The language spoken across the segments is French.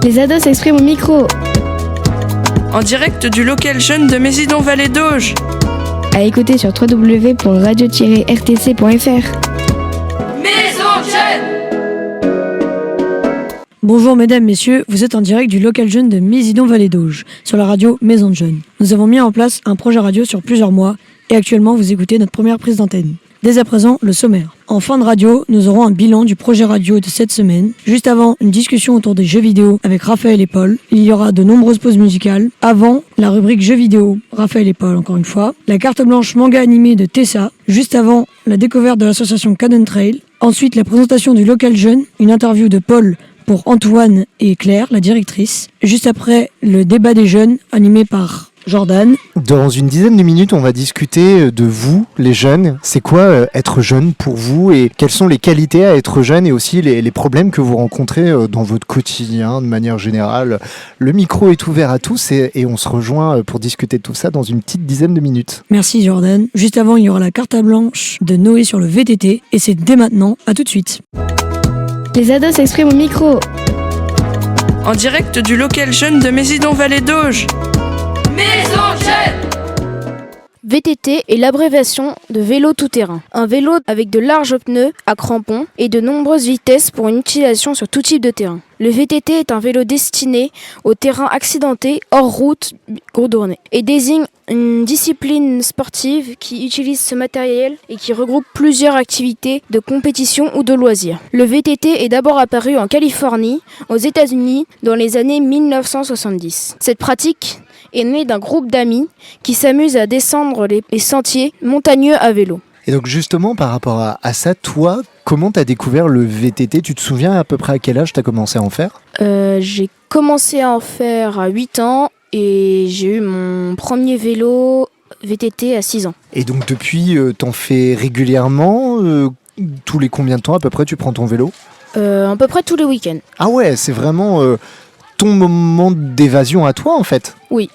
Les ados s'expriment au micro. En direct du local jeune de Mésidon-Vallée d'Auge. À écouter sur www.radio-rtc.fr. Maison Jeune. Bonjour mesdames, messieurs, vous êtes en direct du local jeune de Mésidon-Vallée d'Auge, sur la radio Maison de Jeunes. Nous avons mis en place un projet radio sur plusieurs mois et actuellement vous écoutez notre première prise d'antenne. Dès à présent, le sommaire. En fin de radio, nous aurons un bilan du projet radio de cette semaine. Juste avant, une discussion autour des jeux vidéo avec Raphaël et Paul. Il y aura de nombreuses pauses musicales. Avant, la rubrique jeux vidéo, Raphaël et Paul encore une fois. La carte blanche manga animé de Tessa. Juste avant, la découverte de l'association Cannon Trail. Ensuite, la présentation du local jeune, une interview de Paul pour Antoine et Claire, la directrice. Juste après, le débat des jeunes, animé par Jordan. Dans une dizaine de minutes, on va discuter de vous, les jeunes. C'est quoi être jeune pour vous et quelles sont les qualités à être jeune et aussi les problèmes que vous rencontrez dans votre quotidien de manière générale. Le micro est ouvert à tous et on se rejoint pour discuter de tout ça dans une petite dizaine de minutes. Merci Jordan. Juste avant, il y aura la carte blanche de Noé sur le VTT et c'est dès maintenant. À tout de suite. Les ados s'expriment au micro. En direct du local jeune de Mésidon-Vallée d'Auge. Maison Jeune. VTT est l'abréviation de vélo tout-terrain. Un vélo avec de larges pneus à crampons et de nombreuses vitesses pour une utilisation sur tout type de terrain. Le VTT est un vélo destiné au terrain accidenté, hors route goudronnée, et désigne une discipline sportive qui utilise ce matériel et qui regroupe plusieurs activités de compétition ou de loisirs. Le VTT est d'abord apparu en Californie, aux États-Unis, dans les années 1970. Cette pratique est née d'un groupe d'amis qui s'amusent à descendre les sentiers montagneux à vélo. Et donc justement, par rapport à ça, toi, comment tu as découvert le VTT ? Tu te souviens à peu près à quel âge tu as commencé à en faire ? J'ai commencé à en faire à 8 ans et j'ai eu mon premier vélo VTT à 6 ans. Et donc depuis, t'en fais régulièrement tous les combien de temps à peu près tu prends ton vélo ? À peu près tous les week-ends. Ah ouais, c'est vraiment ton moment d'évasion à toi en fait ? Oui.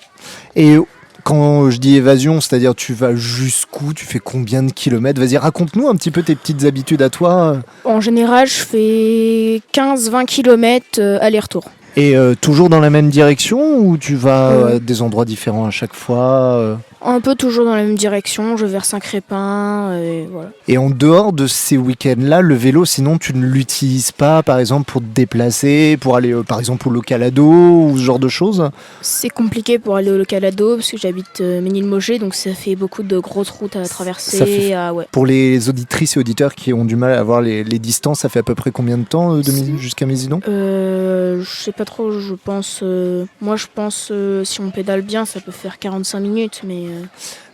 Et quand je dis évasion, c'est-à-dire tu vas jusqu'où ? Tu fais combien de kilomètres ? Vas-y, raconte-nous un petit peu tes petites habitudes à toi. En général, je fais 15-20 km aller-retour. Et toujours dans la même direction ou tu vas à des endroits différents à chaque fois Un peu toujours dans la même direction, je vais vers Saint-Crépin, et voilà. Et en dehors de ces week-ends-là, le vélo, sinon tu ne l'utilises pas, par exemple, pour te déplacer, pour aller, par exemple, au Localado ou ce genre de choses ? C'est compliqué pour aller au Localado, parce que j'habite Ménilmogé, donc ça fait beaucoup de grosses routes à traverser. Ouais. Pour les auditrices et auditeurs qui ont du mal à avoir les distances, ça fait à peu près combien de temps jusqu'à Mésidon ? Je sais pas trop, je pense... moi, je pense, si on pédale bien, ça peut faire 45 minutes, mais...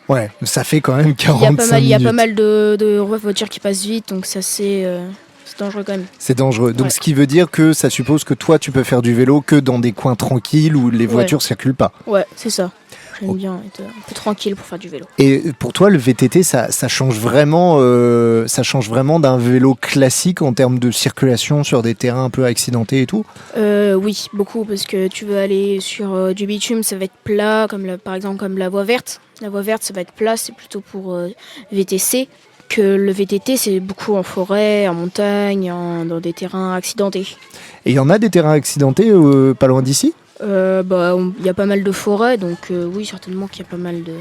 Ouais, ça fait quand même 45 minutes. Il y a pas mal de voitures qui passent vite, donc ça c'est dangereux quand même. C'est dangereux. Donc ouais. Ce qui veut dire que ça suppose que toi tu peux faire du vélo que dans des coins tranquilles où les voitures circulent pas. Ouais, c'est ça. J'aime bien être un peu tranquille pour faire du vélo. Et pour toi, le VTT, ça change vraiment d'un vélo classique en termes de circulation sur des terrains un peu accidentés et tout ? Oui, beaucoup, parce que tu veux aller sur du bitume, ça va être plat, par exemple comme la voie verte. La voie verte, ça va être plat, c'est plutôt pour VTC. Que le VTT, c'est beaucoup en forêt, en montagne, dans des terrains accidentés. Et il y en a des terrains accidentés pas loin d'ici ? Il y a pas mal de forêts, donc oui, certainement qu'il y a pas mal de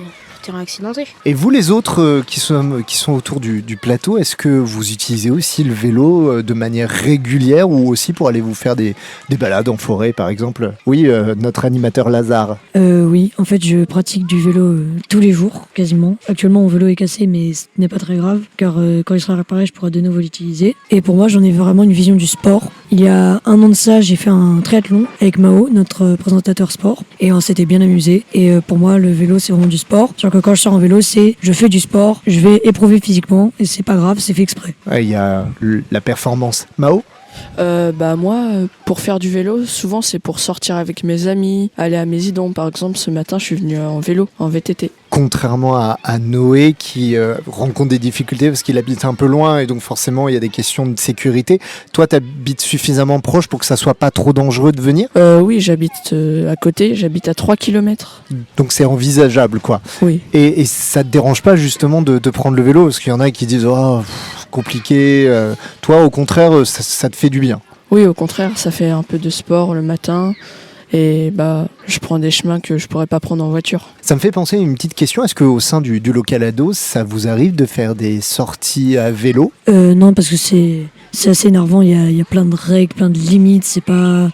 terrains accidentés. Et vous, les autres qui sont autour du plateau, est-ce que vous utilisez aussi le vélo de manière régulière ou aussi pour aller vous faire des balades en forêt, par exemple ? Oui, notre animateur Lazare. Oui, en fait, je pratique du vélo tous les jours, quasiment. Actuellement, mon vélo est cassé, mais ce n'est pas très grave, car quand il sera réparé, je pourrai de nouveau l'utiliser. Et pour moi, j'en ai vraiment une vision du sport. Il y a un an de ça, j'ai fait un triathlon avec Mao, notre présentateur sport, et on s'était bien amusé. Et pour moi, le vélo, c'est vraiment du sport. Genre que quand je sors en vélo, je fais du sport, je vais éprouver physiquement, et c'est pas grave, c'est fait exprès. Ouais, il y a la performance. Mao ? Moi, pour faire du vélo, souvent c'est pour sortir avec mes amis, aller à Mésidon. Par exemple, ce matin, je suis venu en vélo, en VTT. Contrairement à Noé qui rencontre des difficultés parce qu'il habite un peu loin et donc forcément il y a des questions de sécurité. Toi, tu habites suffisamment proche pour que ça soit pas trop dangereux de venir ? Oui, j'habite à côté, j'habite à 3 km. Donc c'est envisageable, quoi. Oui. Et ça te dérange pas justement de prendre le vélo ? Parce qu'il y en a qui disent « Oh, compliqué ». Toi, au contraire, ça te fait du bien ? Oui, au contraire, ça fait un peu de sport le matin. Et je prends des chemins que je pourrais pas prendre en voiture. Ça me fait penser à une petite question. Est-ce qu'au sein du local ado, ça vous arrive de faire des sorties à vélo ? Non, parce que c'est assez énervant. Il y a plein de règles, plein de limites. C'est pas...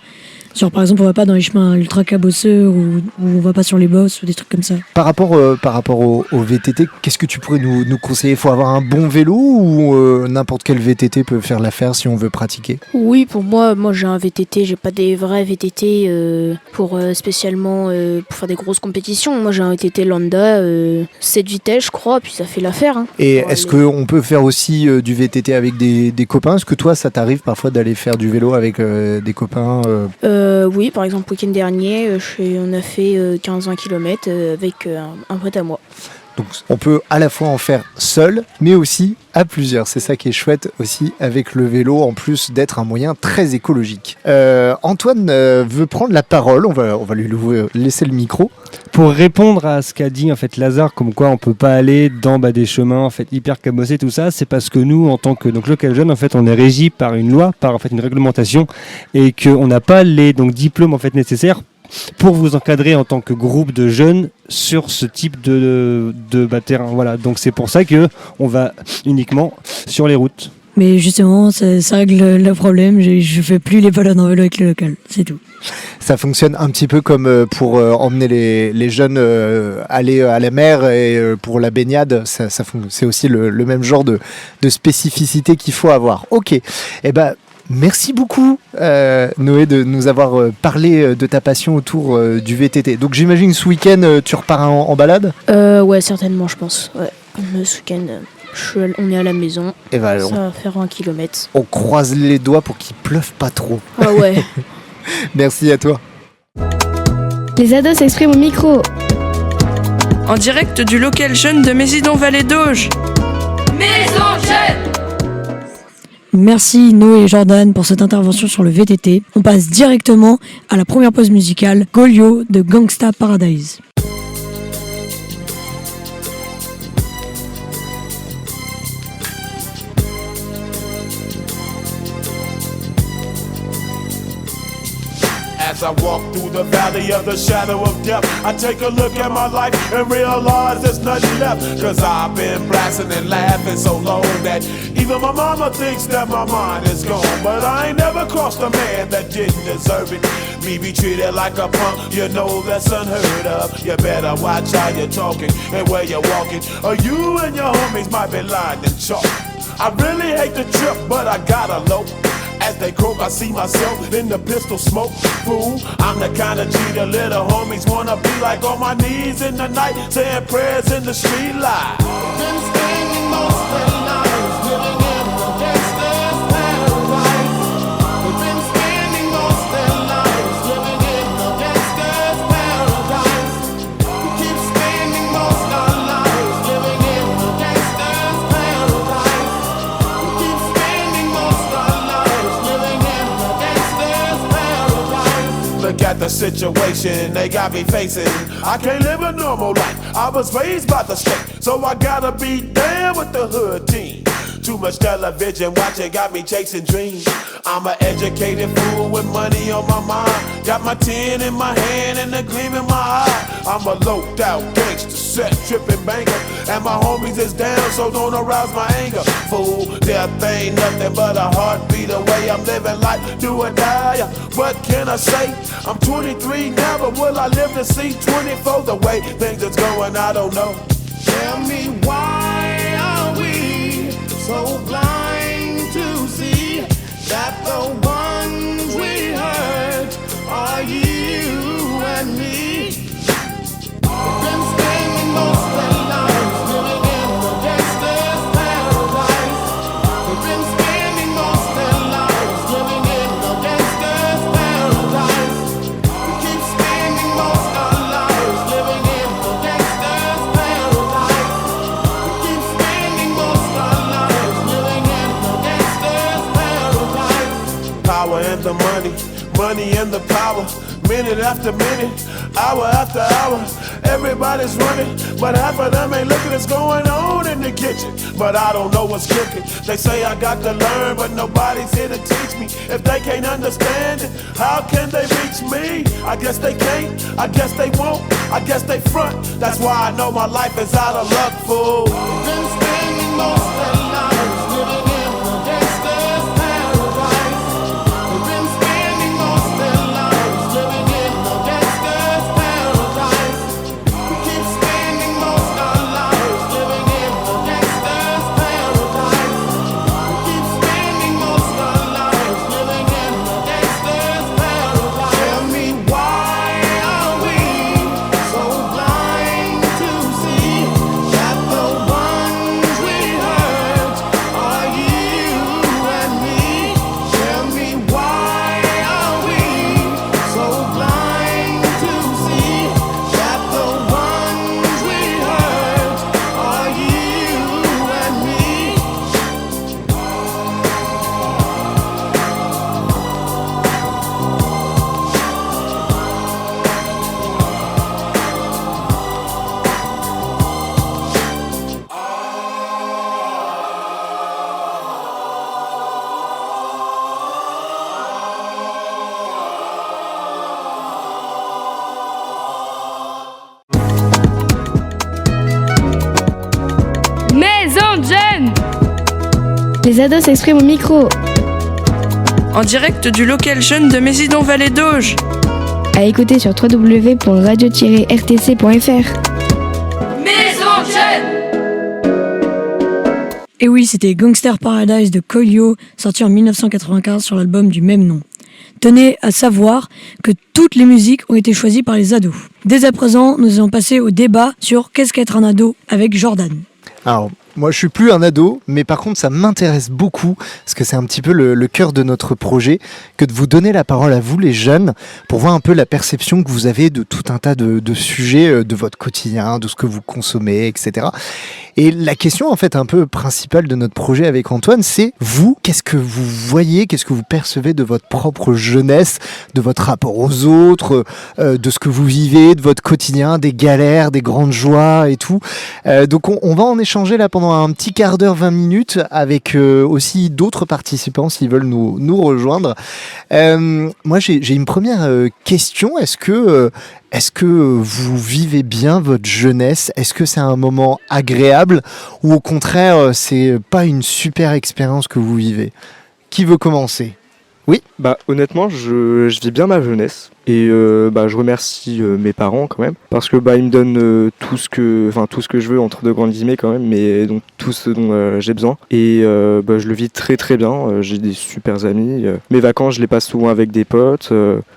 Genre, par exemple, on va pas dans les chemins ultra cabosseux ou on va pas sur les bosses ou des trucs comme ça. Par rapport au VTT, qu'est-ce que tu pourrais nous conseiller ? Il faut avoir un bon vélo ou n'importe quel VTT peut faire l'affaire si on veut pratiquer ? Oui, pour moi j'ai un VTT, j'ai pas des vrais VTT pour spécialement pour faire des grosses compétitions. Moi j'ai un VTT lambda, 7 vitesses je crois, puis ça fait l'affaire. Hein. Et est-ce qu'on peut faire aussi du VTT avec des copains ? Est-ce que toi, ça t'arrive parfois d'aller faire du vélo avec des copains Oui, par exemple, le week-end dernier, on a fait 15-20 km avec un pote à moi. Donc on peut à la fois en faire seul, mais aussi à plusieurs. C'est ça qui est chouette aussi avec le vélo, en plus d'être un moyen très écologique. Antoine veut prendre la parole, on va lui laisser le micro. Pour répondre à ce qu'a dit en fait Lazare, comme quoi on peut pas aller dans des chemins en fait hyper cabossés, tout ça, c'est parce que nous en tant que local jeune en fait on est régi par une loi, par en fait une réglementation, et qu'on n'a pas les diplômes en fait nécessaires pour vous encadrer en tant que groupe de jeunes sur ce type de terrain. Voilà, donc c'est pour ça que on va uniquement sur les routes. Mais justement, ça règle le problème. Je fais plus les balades en vélo avec le local, c'est tout. Ça fonctionne un petit peu comme pour emmener les jeunes aller à la mer et pour la baignade. C'est aussi le même genre de spécificité qu'il faut avoir. Ok, merci beaucoup Noé de nous avoir parlé de ta passion autour du VTT. Donc j'imagine ce week-end tu repars en balade ? Ouais, certainement je pense. Ouais. Comme ce week-end, on est à la maison, ça va faire 1 km. On croise les doigts pour qu'il pleuve pas trop. Ah ouais. Merci à toi. Les ados s'expriment au micro. En direct du local jeune de Mésidon-Vallée d'Auge. Maison Jeune. Merci Noé et Jordan pour cette intervention sur le VTT. On passe directement à la première pause musicale, Golio de Gangsta Paradise. As I walk through the valley of the shadow of death, I take a look at my life and realize there's nothing left. Cause I've been blasting and laughing so long that even my mama thinks that my mind is gone. But I ain't never crossed a man that didn't deserve it. Me be treated like a punk, you know that's unheard of. You better watch how you're talking and where you're walking, or you and your homies might be lying in chalk. I really hate the trip, but I gotta low. As they croak, I see myself in the pistol smoke. Fool, I'm the kind of G the little homies wanna be like, on my knees in the night, saying prayers in the street light. Been spending most of their lives living in a gangster's paradise. We've been spending most of their lives living in a gangster's paradise. We keep spending most of our lives living in a gangster's paradise. We keep spending most of our lives living in a gangster's paradise. Look at the situation they got me facing. I can't live a normal life. I was raised by the state, so I gotta be down with the hood team. Too much television watching got me chasing dreams. I'm an educated fool with money on my mind. Got my tin in my hand and a gleam in my eye. I'm a loped out gangster, set tripping banker, and my homies is down, so don't arouse my anger. Fool, death ain't nothing but a heartbeat away. I'm living life, do or die. What can I say? I'm 23 now, but will I live to see 24? The way things is going, I don't know. Tell me why are we so blind to see that the ones we hurt are you and me? We've been spending most of our lives living in a gangster's paradise. We've been spending most of our lives living in a gangster's paradise. We keep spending most of our lives living in a gangster's paradise. We keep spending most of our lives living in a gangster's paradise. Power and the money money and the power. Minute after minute, hour after hour, everybody's running, but half of them ain't looking what's going on in the kitchen. But I don't know what's cooking. They say I got to learn, but nobody's here to teach me. If they can't understand it, how can they reach me? I guess they can't, I guess they won't, I guess they front. That's why I know my life is out of luck, fool. Been spending most of their lives living in a gangster's paradise. They've been spending most of their lives living in a gangster's paradise. We keep spending most of our lives living in a gangster's paradise. We keep spending most of our lives living in a gangster's paradise. Tell me why are we so blind to see that the ones we hurt are you and me? Tell me why are we so blind to see that the ones we hurt are you and me? Maison de jeunes. Les ados s'expriment au micro. En direct du local jeune de Mésidon-Vallée d'Auge. À écouter sur www.radio-rtc.fr. Maison de jeunes. Et oui, c'était Gangster Paradise de Coolio, sorti en 1995 sur l'album du même nom. Tenez à savoir que toutes les musiques ont été choisies par les ados. Dès à présent, nous allons passer au débat sur qu'est-ce qu'être un ado avec Jordan. Alors, moi je suis plus un ado, mais par contre ça m'intéresse beaucoup, parce que c'est un petit peu le cœur de notre projet, que de vous donner la parole à vous les jeunes, pour voir un peu la perception que vous avez de tout un tas de sujets de votre quotidien, de ce que vous consommez, etc. Et la question en fait un peu principale de notre projet avec Antoine, c'est vous, qu'est-ce que vous voyez, qu'est-ce que vous percevez de votre propre jeunesse, de votre rapport aux autres, de ce que vous vivez, de votre quotidien, des galères, des grandes joies et tout. Donc on va en échanger là pendant un petit quart d'heure, 20 minutes, avec aussi d'autres participants s'ils veulent nous rejoindre. Moi j'ai une première question, est-ce que vous vivez bien votre jeunesse? Est-ce que c'est un moment agréable ou au contraire c'est pas une super expérience que vous vivez? Qui veut commencer? Oui. Bah honnêtement, je vis bien ma jeunesse et je remercie mes parents quand même parce que ils me donnent tout ce que je veux entre deux grandes guillemets quand même, mais donc tout ce dont j'ai besoin et je le vis très très bien. J'ai des super amis. Mes vacances, je les passe souvent avec des potes,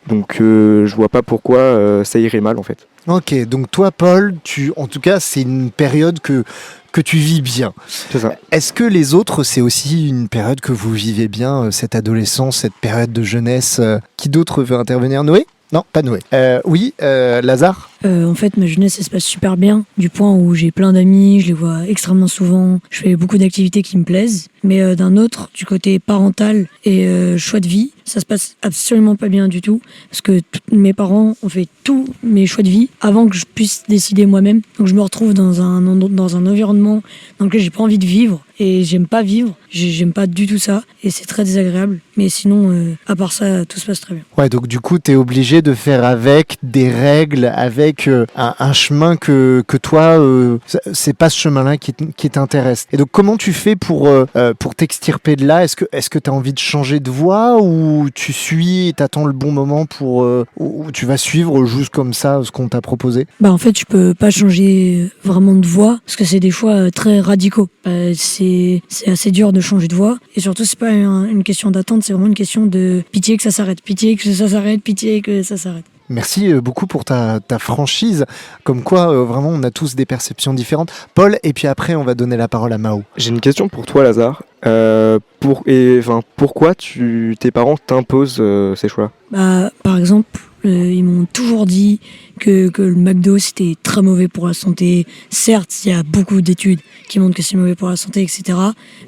donc je vois pas pourquoi ça irait mal en fait. Ok, donc toi Paul, en tout cas c'est une période que tu vis bien. C'est ça. Est-ce que les autres, c'est aussi une période que vous vivez bien, cette adolescence, cette période de jeunesse? Qui d'autre veut intervenir? Noé? Non, pas Noé. Oui, Lazare? En fait, ma jeunesse, elle se passe super bien, du point où j'ai plein d'amis, je les vois extrêmement souvent, je fais beaucoup d'activités qui me plaisent. Mais d'un autre, du côté parental et choix de vie, ça se passe absolument pas bien du tout, parce que mes parents ont fait tous mes choix de vie avant que je puisse décider moi-même. Donc je me retrouve dans un environnement dans lequel j'ai pas envie de vivre, et j'aime pas vivre, j'aime pas du tout ça, et c'est très désagréable. Mais sinon, à part ça, tout se passe très bien. Ouais, donc du coup, t'es obligé de faire avec des règles, avec un chemin que toi, c'est pas ce chemin-là qui t'intéresse. Et donc, comment tu fais pour t'extirper de là? Est-ce que t'as envie de changer de voie, ou tu suis et t'attends le bon moment ou tu vas suivre juste comme ça ce qu'on t'a proposé? En fait, je peux pas changer vraiment de voie, parce que c'est des choix très radicaux. C'est assez dur de changer de voie, et surtout, c'est pas une question d'attente, c'est vraiment une question de pitié que ça s'arrête, pitié que ça s'arrête, pitié que ça s'arrête. Merci beaucoup pour ta franchise, comme quoi vraiment on a tous des perceptions différentes. Paul, et puis après on va donner la parole à Mao. J'ai une question pour toi Lazare. Pourquoi tes parents t'imposent ces choix? Par exemple, ils m'ont toujours dit que le McDo c'était très mauvais pour la santé. Certes, il y a beaucoup d'études qui montrent que c'est mauvais pour la santé, etc.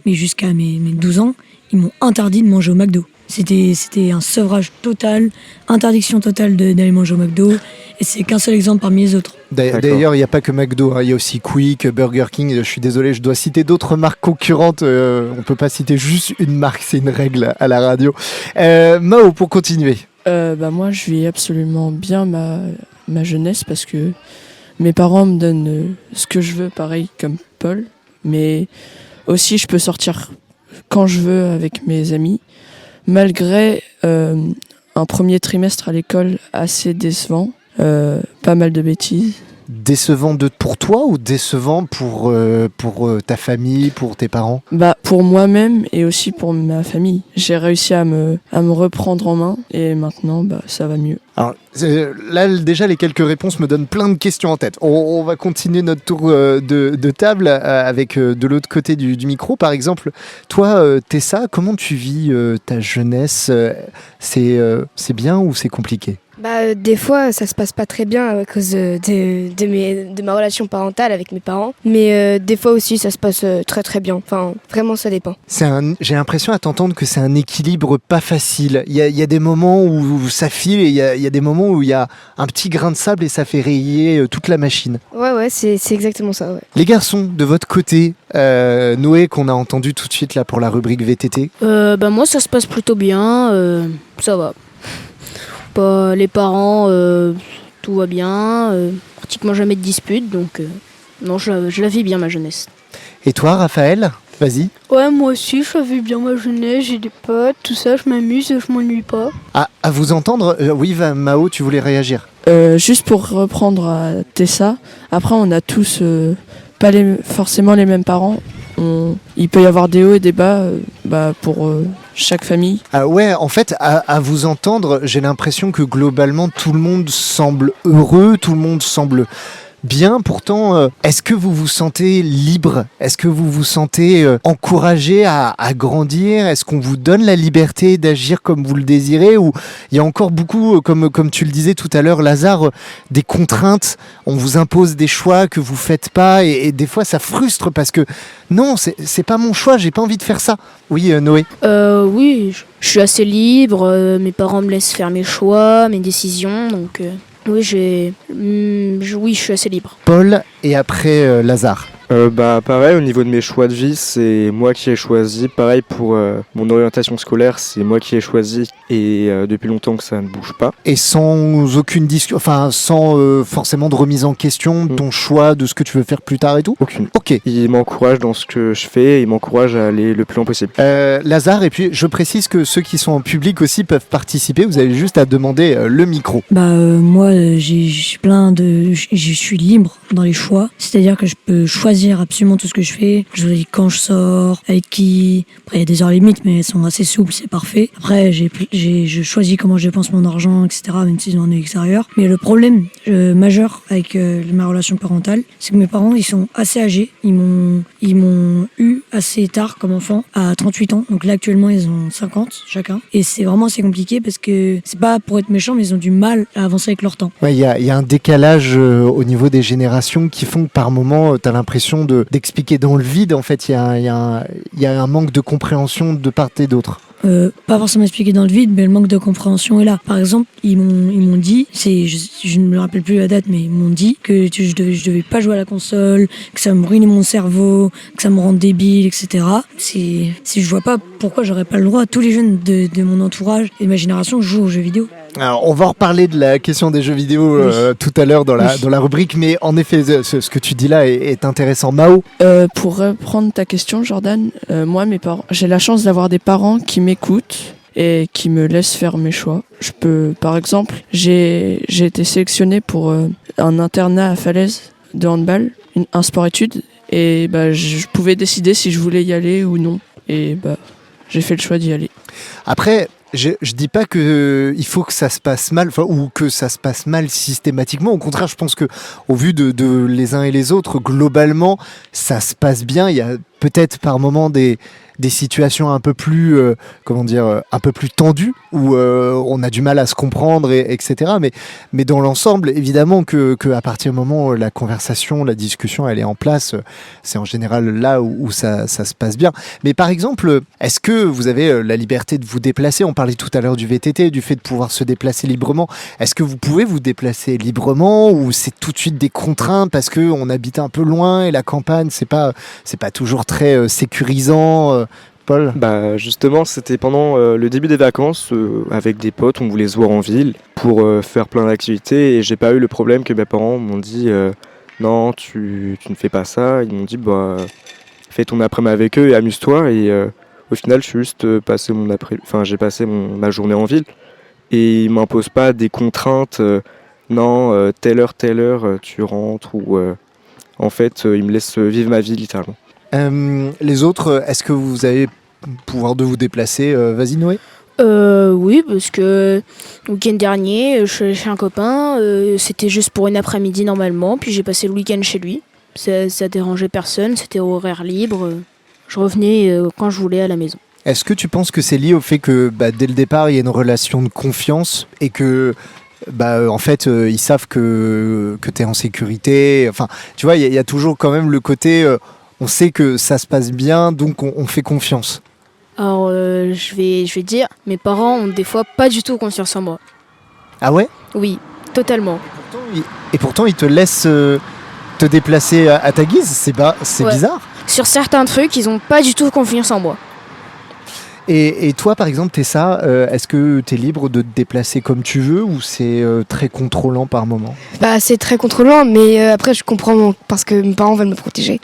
Mais jusqu'à mes 12 ans, ils m'ont interdit de manger au McDo. C'était un sevrage total, interdiction totale d'aller manger au McDo. Et c'est qu'un seul exemple parmi les autres. D'ailleurs, il n'y a pas que McDo, hein. Il y a aussi Quick, Burger King. Je suis désolé, je dois citer d'autres marques concurrentes. On ne peut pas citer juste une marque, c'est une règle à la radio. Mao, pour continuer. Moi, je vis absolument bien ma jeunesse parce que mes parents me donnent ce que je veux, pareil comme Paul. Mais aussi, je peux sortir quand je veux avec mes amis, malgré un premier trimestre à l'école assez décevant. Pas mal de bêtises. Décevant pour toi ou décevant pour ta famille, pour tes parents ? Pour moi-même et aussi pour ma famille. J'ai réussi à me reprendre en main et maintenant ça va mieux. Alors, là, déjà, les quelques réponses me donnent plein de questions en tête. On va continuer notre tour de table avec de l'autre côté du micro. Par exemple, toi, Tessa, comment tu vis ta jeunesse ? C'est bien ou c'est compliqué ? Des fois, ça se passe pas très bien à cause de ma relation parentale avec mes parents. Mais des fois aussi, ça se passe très très bien. Enfin, vraiment, ça dépend. J'ai l'impression à t'entendre que c'est un équilibre pas facile. Il y a des moments où ça file et il y a des moments où il y a un petit grain de sable et ça fait rayer toute la machine. Ouais, c'est exactement ça, ouais. Les garçons, de votre côté, Noé, qu'on a entendu tout de suite là pour la rubrique VTT. Moi, ça se passe plutôt bien. Ça va. Les parents, tout va bien, pratiquement jamais de disputes, donc non, je la vis bien ma jeunesse. Et toi, Raphaël ? Vas-y. Ouais, moi aussi, je vis bien ma jeunesse, j'ai des potes, tout ça, je m'amuse, je m'ennuie pas. Ah, à vous entendre, oui, Mao, tu voulais réagir ? Juste pour reprendre à Tessa, après on a tous pas forcément les mêmes parents. Il peut y avoir des hauts et des bas pour chaque famille. Ouais, en fait, à vous entendre, j'ai l'impression que globalement, tout le monde semble heureux, tout le monde semble bien. Pourtant, est-ce que vous vous sentez libre ? Est-ce que vous vous sentez encouragé à grandir ? Est-ce qu'on vous donne la liberté d'agir comme vous le désirez ? Ou il y a encore beaucoup, comme tu le disais tout à l'heure, Lazare, des contraintes. On vous impose des choix que vous faites pas et des fois ça frustre parce que non, c'est pas mon choix, j'ai pas envie de faire ça. Oui, Noé. Oui, je suis assez libre. Mes parents me laissent faire mes choix, mes décisions, donc oui, je suis assez libre. Paul et après Lazare. Pareil, au niveau de mes choix de vie, c'est moi qui ai choisi. Pareil pour mon orientation scolaire, c'est moi qui ai choisi et depuis longtemps que ça ne bouge pas. Et sans aucune discussion, enfin sans forcément de remise en question de ton choix, de ce que tu veux faire plus tard et tout ? Aucune. Ok. Il m'encourage dans ce que je fais, il m'encourage à aller le plus loin possible. Lazare, et puis je précise que ceux qui sont en public aussi peuvent participer, vous avez juste à demander le micro. Moi, j'ai je suis libre dans les choix, c'est-à-dire que je peux choisir absolument tout ce que je fais. Je choisis quand je sors, avec qui. Après, il y a des heures limites, mais elles sont assez souples, c'est parfait. Après, je choisis comment je dépense mon argent, etc., même si on est extérieur. Mais le problème majeur avec ma relation parentale, c'est que mes parents, ils sont assez âgés. Ils m'ont eu assez tard comme enfant, à 38 ans. Donc là, actuellement, ils ont 50 chacun. Et c'est vraiment assez compliqué parce que c'est pas pour être méchant, mais ils ont du mal à avancer avec leur temps. Ouais, il y a un décalage au niveau des générations qui font que par moment, tu as l'impression d'expliquer dans le vide. En fait, il y a un manque de compréhension de part et d'autre. Pas forcément expliqué dans le vide, mais le manque de compréhension est là. Par exemple, ils m'ont dit, je ne me rappelle plus la date, mais ils m'ont dit que je devais pas jouer à la console, que ça me ruinait mon cerveau, que ça me rend débile, etc. Si je vois pas pourquoi j'aurais pas le droit. Tous les jeunes de mon entourage et de ma génération jouent aux jeux vidéo. Alors, on va reparler de la question des jeux vidéo tout à l'heure dans la rubrique, mais en effet, ce que tu dis là est intéressant. Mao ? Pour reprendre ta question, Jordan, moi, mes parents, j'ai la chance d'avoir des parents qui m'écoutent et qui me laissent faire mes choix. Par exemple, j'ai été sélectionné pour un internat à Falaise de handball, un sport-études, et je pouvais décider si je voulais y aller ou non. Et j'ai fait le choix d'y aller. Après, je dis pas que il faut que ça se passe mal, ou que ça se passe mal systématiquement. Au contraire, je pense que au vu de les uns et les autres, globalement, ça se passe bien. Il y a peut-être par moments des situations un peu plus un peu plus tendues où on a du mal à se comprendre etc. Mais dans l'ensemble, évidemment que à partir du moment où la conversation, la discussion elle est en place, c'est en général là où ça se passe bien. Mais par exemple, est-ce que vous avez la liberté de vous déplacer ? On parlait tout à l'heure du VTT, du fait de pouvoir se déplacer librement. Est-ce que vous pouvez vous déplacer librement ou c'est tout de suite des contraintes parce qu'on habite un peu loin et la campagne, c'est pas toujours très sécurisant Paul? Bah justement, c'était pendant le début des vacances avec des potes, on voulait se voir en ville pour faire plein d'activités et j'ai pas eu le problème que mes parents m'ont dit non, tu ne fais pas ça. Ils m'ont dit bah fais ton après-midi avec eux et amuse-toi et au final, je suis juste j'ai passé ma journée en ville et ils m'imposent pas des contraintes. Non, telle heure, tu rentres ou en fait, ils me laissent vivre ma vie littéralement. Les autres, est-ce que vous avez pouvoir de vous déplacer Vas-y Noé. Oui, parce que le week-end dernier, je suis allée chez un copain, c'était juste pour une après-midi normalement, puis j'ai passé le week-end chez lui. Ça dérangeait personne, c'était horaire libre. Je revenais quand je voulais à la maison. Est-ce que tu penses que c'est lié au fait que dès le départ, il y a une relation de confiance et que en fait, ils savent que tu es en sécurité. Enfin, tu vois, il y a toujours quand même le côté, on sait que ça se passe bien, donc on fait confiance. Alors, je vais dire, mes parents ont des fois pas du tout confiance en moi. Ah ouais ? Oui, totalement. Et pourtant, ils te laissent te déplacer à ta guise. C'est Ouais. bizarre. Sur certains trucs, ils ont pas du tout confiance en moi. Et toi, par exemple, Tessa, est-ce que tu es libre de te déplacer comme tu veux ou c'est très contrôlant par moment ? C'est très contrôlant, mais après je comprends parce que mes parents veulent me protéger.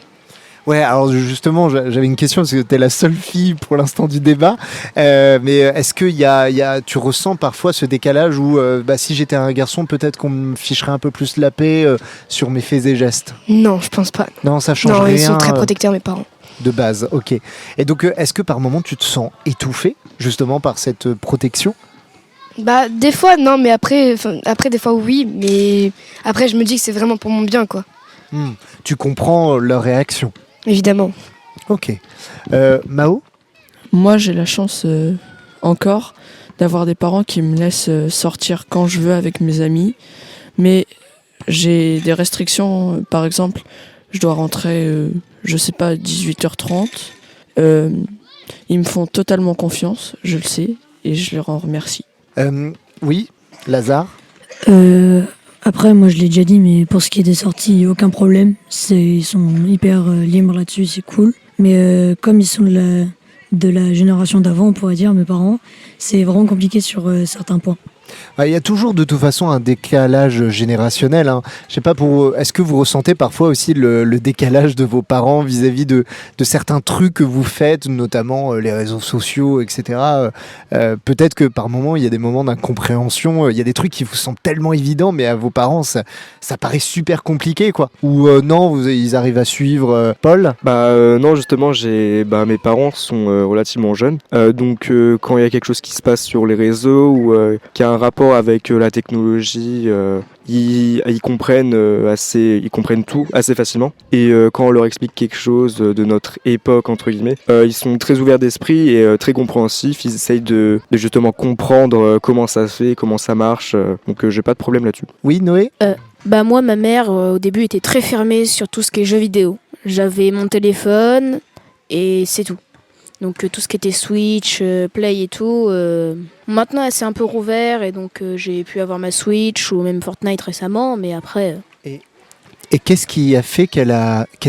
Ouais, alors justement, j'avais une question parce que tu es la seule fille pour l'instant du débat. Mais est-ce que tu ressens parfois ce décalage où si j'étais un garçon, peut-être qu'on me ficherait un peu plus la paix sur mes faits et gestes ? Non, je pense pas. Non, ça change non, rien. Ils sont très protecteurs, mes parents. De base, ok. Et donc, est-ce que par moment tu te sens étouffé justement par cette protection ? Des fois, non, mais après, des fois, oui. Mais après, je me dis que c'est vraiment pour mon bien, quoi. Tu comprends leur réaction ? Évidemment. Ok. Mao ? Moi, j'ai la chance encore d'avoir des parents qui me laissent sortir quand je veux avec mes amis. Mais j'ai des restrictions. Par exemple, je dois rentrer, 18h30. Ils me font totalement confiance, je le sais, et je leur en remercie. Oui, Lazare ? Après, moi je l'ai déjà dit, mais pour ce qui est des sorties, aucun problème. Ils sont hyper libres là-dessus, c'est cool. Mais comme ils sont de la génération d'avant, on pourrait dire, mes parents, c'est vraiment compliqué sur certains points. Il y a toujours de toute façon un décalage générationnel. Je sais pas, est-ce que vous ressentez parfois aussi le décalage de vos parents vis-à-vis de certains trucs que vous faites, notamment les réseaux sociaux, etc. Peut-être que par moments, il y a des moments d'incompréhension, il y a des trucs qui vous semblent tellement évidents, mais à vos parents, ça paraît super compliqué, quoi. Ou non, ils arrivent à suivre. Paul ? Non, justement, mes parents sont relativement jeunes. Donc, quand il y a quelque chose qui se passe sur les réseaux ou qui a un rapport avec la technologie, ils comprennent tout assez facilement. Et quand on leur explique quelque chose de notre époque, entre guillemets, ils sont très ouverts d'esprit et très compréhensifs. Ils essayent de justement comprendre comment ça se fait, comment ça marche. Donc j'ai pas de problème là-dessus. Oui, Noé ? Moi, ma mère, au début, était très fermée sur tout ce qui est jeux vidéo. J'avais mon téléphone et c'est tout. Donc tout ce qui était Switch, Play et tout. Maintenant, elle s'est un peu rouvert et donc j'ai pu avoir ma Switch ou même Fortnite récemment, mais après... Et qu'est-ce qui a fait qu'elle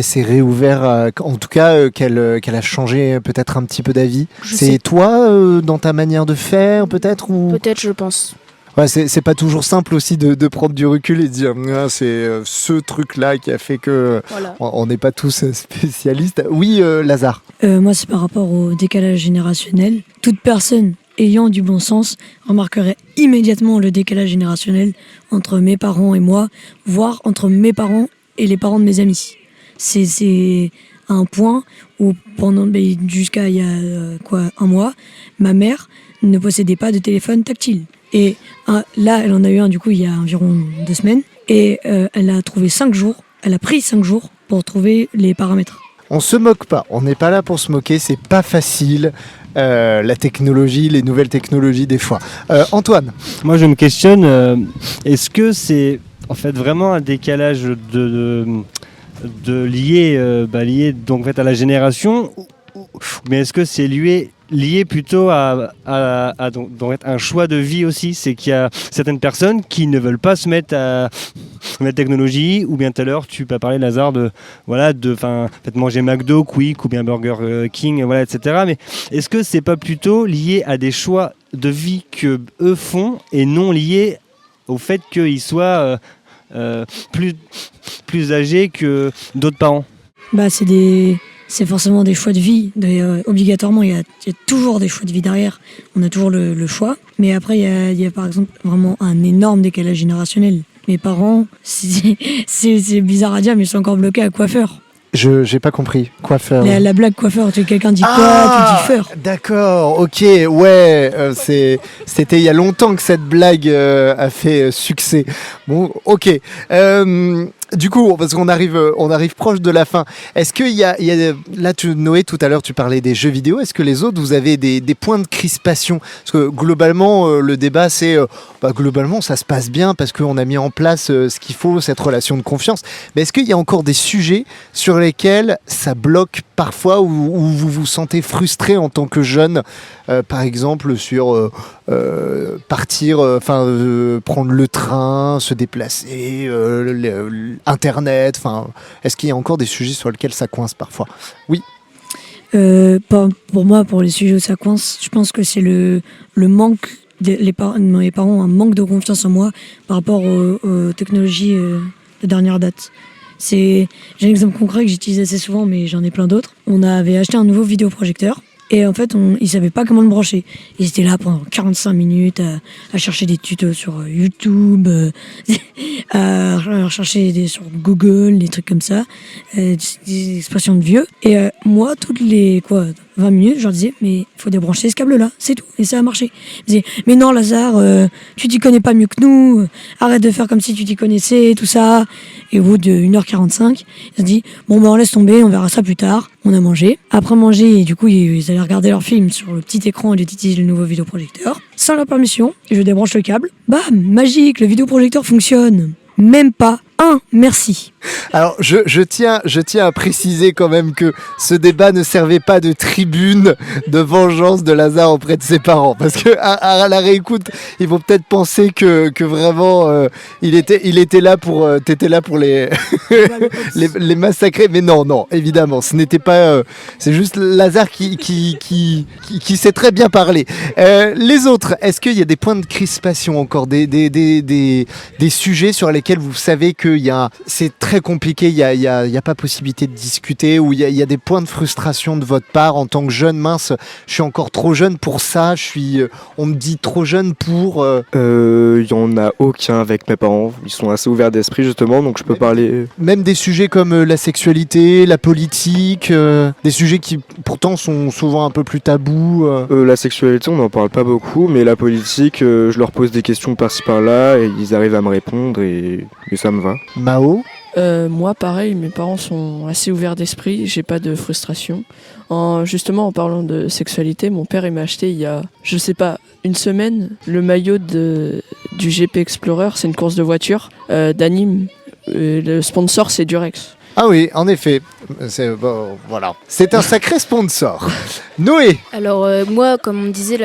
s'est réouverte, en tout cas qu'elle a changé peut-être un petit peu d'avis ? C'est toi, dans ta manière de faire peut-être ou... Peut-être, je pense. Ouais, c'est pas toujours simple aussi de prendre du recul et de dire c'est ce truc-là qui a fait que voilà. On n'est pas tous spécialistes. Oui, Lazare. Moi, c'est par rapport au décalage générationnel. Toute personne ayant du bon sens remarquerait immédiatement le décalage générationnel entre mes parents et moi, voire entre mes parents et les parents de mes amis. C'est un point où jusqu'à il y a un mois, ma mère ne possédait pas de téléphone tactile. Et là, elle en a eu un, du coup, il y a environ 2 semaines. Et elle a pris 5 jours pour trouver les paramètres. On se moque pas, on n'est pas là pour se moquer, c'est pas facile. La technologie, les nouvelles technologies des fois. Antoine ? Moi je me questionne, est-ce que c'est en fait vraiment un décalage lié donc, en fait, à la génération, mais est-ce que c'est lié lié plutôt à donc un choix de vie aussi. C'est qu'il y a certaines personnes qui ne veulent pas se mettre à la technologie, ou bien tout à l'heure tu peux parler, Lazare, de peut-être manger McDo, Quick ou bien Burger King, voilà, etc. Mais est-ce que c'est pas plutôt lié à des choix de vie que eux font et non lié au fait qu'ils soient plus âgés que d'autres parents? C'est forcément des choix de vie. Obligatoirement, il y a toujours des choix de vie derrière. On a toujours le choix. Mais après, il y a par exemple vraiment un énorme décalage générationnel. Mes parents, c'est bizarre à dire, mais ils sont encore bloqués à coiffeur. J'ai pas compris. Coiffeur. La blague coiffeur, quelqu'un dit quoi, tu dis feur. D'accord, ok, ouais, c'était il y a longtemps que cette blague a fait succès. Bon, ok. Du coup, parce qu'on arrive proche de la fin. Est-ce qu'il y a là, Noé, tout à l'heure, tu parlais des jeux vidéo. Est-ce que les autres, vous avez des points de crispation? Parce que globalement, le débat, c'est globalement, ça se passe bien parce qu'on a mis en place ce qu'il faut, cette relation de confiance. Mais est-ce qu'il y a encore des sujets sur lesquels ça bloque parfois, où vous vous sentez frustré en tant que jeune, par exemple sur partir, prendre le train, se déplacer, Internet, est-ce qu'il y a encore des sujets sur lesquels ça coince parfois? Oui. Pour moi, pour les sujets où ça coince, je pense que c'est le manque. Mes parents ont un manque de confiance en moi par rapport aux technologies de dernière date. J'ai un exemple concret que j'utilise assez souvent, mais j'en ai plein d'autres. On avait acheté un nouveau vidéoprojecteur. Et en fait, ils savaient pas comment le brancher. Ils étaient là pendant 45 minutes à chercher des tutos sur YouTube, à chercher sur Google, des trucs comme ça, des expressions de vieux. Et moi, toutes les 20 minutes, je leur disais, mais il faut débrancher ce câble-là, c'est tout. Et ça a marché. Ils disaient, mais non, Lazare, tu t'y connais pas mieux que nous, arrête de faire comme si tu t'y connaissais, tout ça. Et au bout de 1h45, ils se disent, bon, on laisse tomber, on verra ça plus tard. On a mangé. Après manger, et du coup, ils allaient regarder leur film sur le petit écran et d'utiliser le nouveau vidéoprojecteur. Sans leur permission, je débranche le câble. Bam, magique, le vidéoprojecteur fonctionne. Même pas un merci. Alors, je tiens à préciser quand même que ce débat ne servait pas de tribune de vengeance de Lazare auprès de ses parents. Parce que à la réécoute, ils vont peut-être penser que vraiment, il était là pour, t'étais là pour les massacrer. Mais non, évidemment, ce n'était pas, c'est juste Lazare qui sait très bien parler. Les autres, est-ce qu'il y a des points de crispation encore, des sujets sur lesquels vous savez que c'est très compliqué, il y a pas possibilité de discuter, ou il y a des points de frustration de votre part en tant que jeune? Mince, je suis encore trop jeune pour ça, on me dit trop jeune pour... Il y en a aucun avec mes parents, ils sont assez ouverts d'esprit justement, donc je peux parler... Même des sujets comme la sexualité, la politique, des sujets qui pourtant sont souvent un peu plus tabous. La sexualité, on n'en parle pas beaucoup, mais la politique, je leur pose des questions par-ci par-là, et ils arrivent à me répondre, et ça me va. Mao? Moi, pareil, mes parents sont assez ouverts d'esprit, j'ai pas de frustration. Justement, en parlant de sexualité, mon père il m'a acheté il y a, je sais pas, une semaine, le maillot du GP Explorer, c'est une course de voiture d'anime. Le sponsor, c'est Durex. Ah oui, en effet, voilà. C'est un sacré sponsor. Noé. Alors moi, comme on me disait,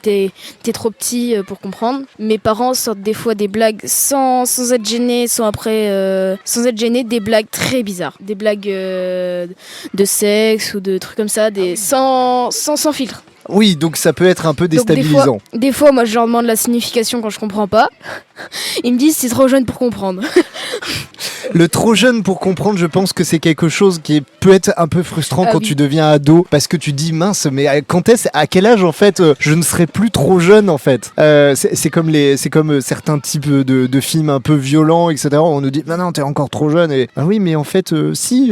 t'es trop petit pour comprendre. Mes parents sortent des fois des blagues sans être gênés, sans être gênés, des blagues très bizarres. Des blagues de sexe ou de trucs comme ça, sans filtre. Oui, donc ça peut être un peu déstabilisant. Des fois, moi, je leur demande la signification quand je comprends pas. Ils me disent c'est trop jeune pour comprendre. Le trop jeune pour comprendre, je pense que c'est quelque chose qui peut être un peu frustrant quand tu deviens ado, parce que tu dis mince, mais à quel âge en fait je ne serai plus trop jeune en fait. C'est comme certains types de films un peu violents, etc. On nous dit non, t'es encore trop jeune, et oui, mais en fait si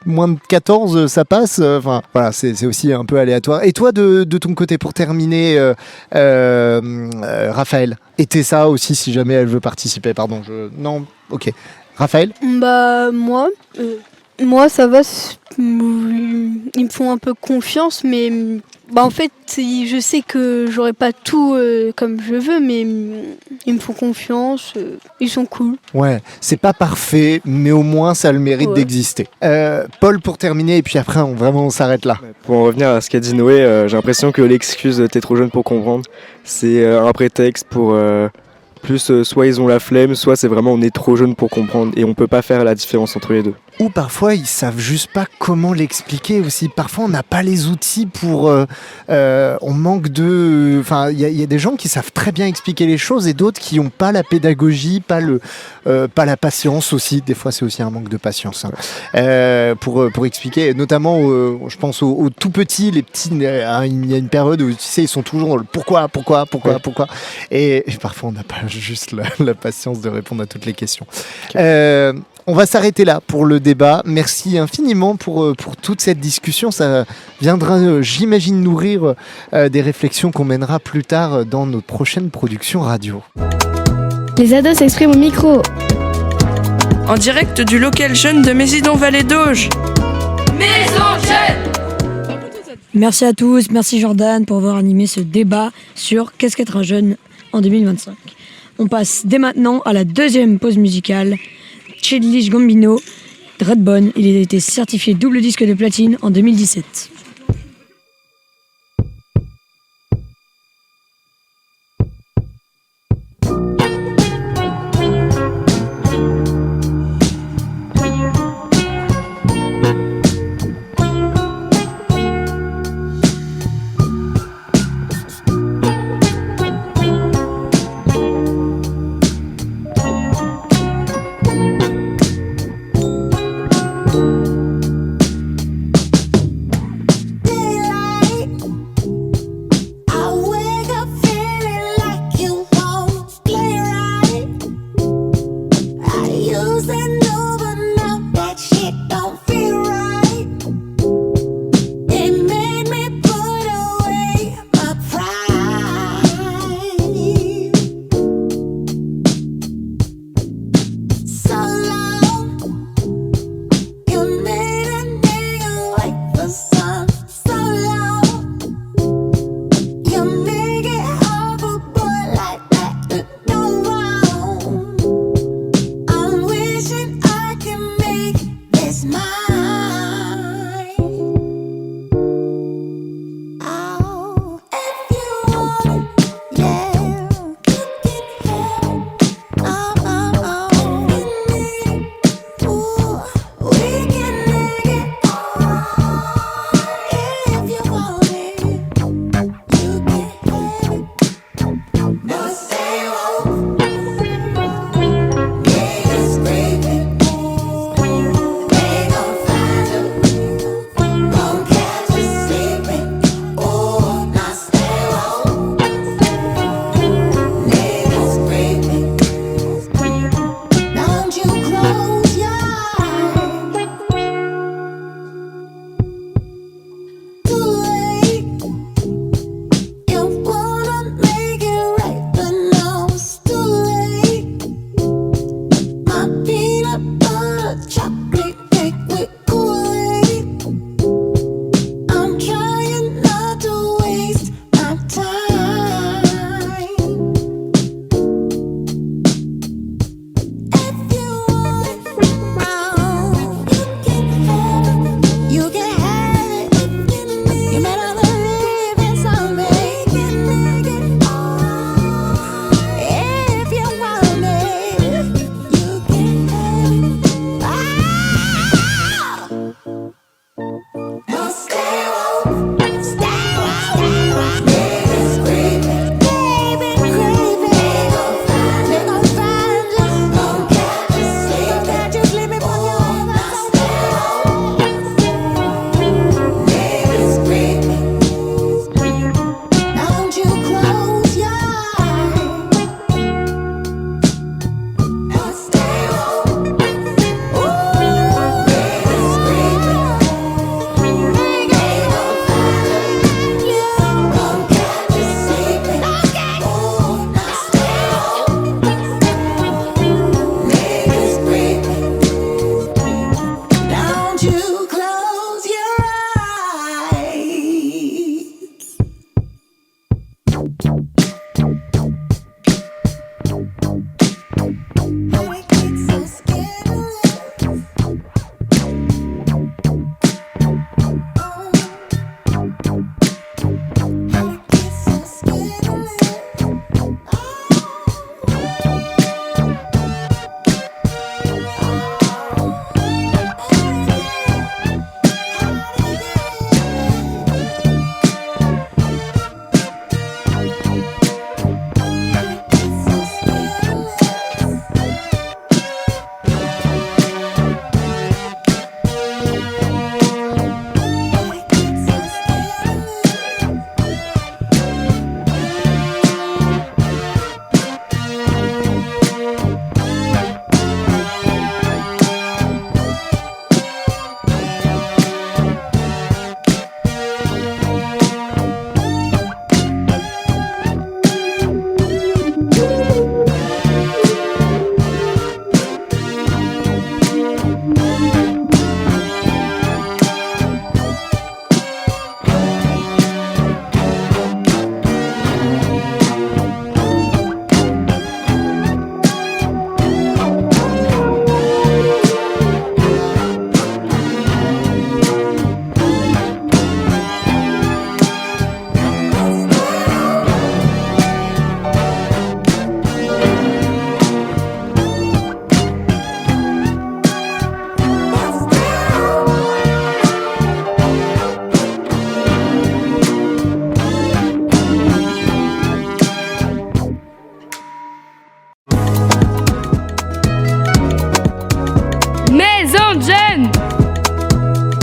moins de 14 ça passe. Enfin voilà, c'est aussi un peu aléatoire. Et toi de ton côté, pour terminer, Raphaël, et Tessa aussi si jamais elle veut participer. Pardon, non, ok. Raphaël? Moi, Moi, ça va. Ils me font un peu confiance, mais en fait, je sais que j'aurai pas tout comme je veux, mais ils me font confiance. Ils sont cool. Ouais, c'est pas parfait, mais au moins ça a le mérite d'exister. Paul, pour terminer, et puis après, on s'arrête là. Pour en revenir à ce qu'a dit Noé, j'ai l'impression que l'excuse « t'es trop jeune pour comprendre », c'est un prétexte pour... soit ils ont la flemme, soit c'est vraiment on est trop jeune pour comprendre et on peut pas faire la différence entre les deux. Ou parfois ils savent juste pas comment l'expliquer aussi. Parfois on n'a pas les outils pour... on manque de... Enfin, il y a des gens qui savent très bien expliquer les choses et d'autres qui n'ont pas la pédagogie, pas la patience aussi. Des fois c'est aussi un manque de patience pour expliquer. Notamment, je pense aux tout petits, les petits. Il y a une période où tu sais ils sont toujours dans le pourquoi. Et parfois on n'a pas juste la patience de répondre à toutes les questions. On va s'arrêter là pour le débat. Merci infiniment pour toute cette discussion. Ça viendra, j'imagine, nourrir des réflexions qu'on mènera plus tard dans notre prochaine production radio. Les ados s'expriment au micro. En direct du local jeune de Mésidon-Vallée d'Auge. Maison Jeune. Merci à tous, merci Jordan pour avoir animé ce débat sur qu'est-ce qu'être un jeune en 2025. On passe dès maintenant à la deuxième pause musicale. Childish Gambino, Redbone, il a été certifié double disque de platine en 2017.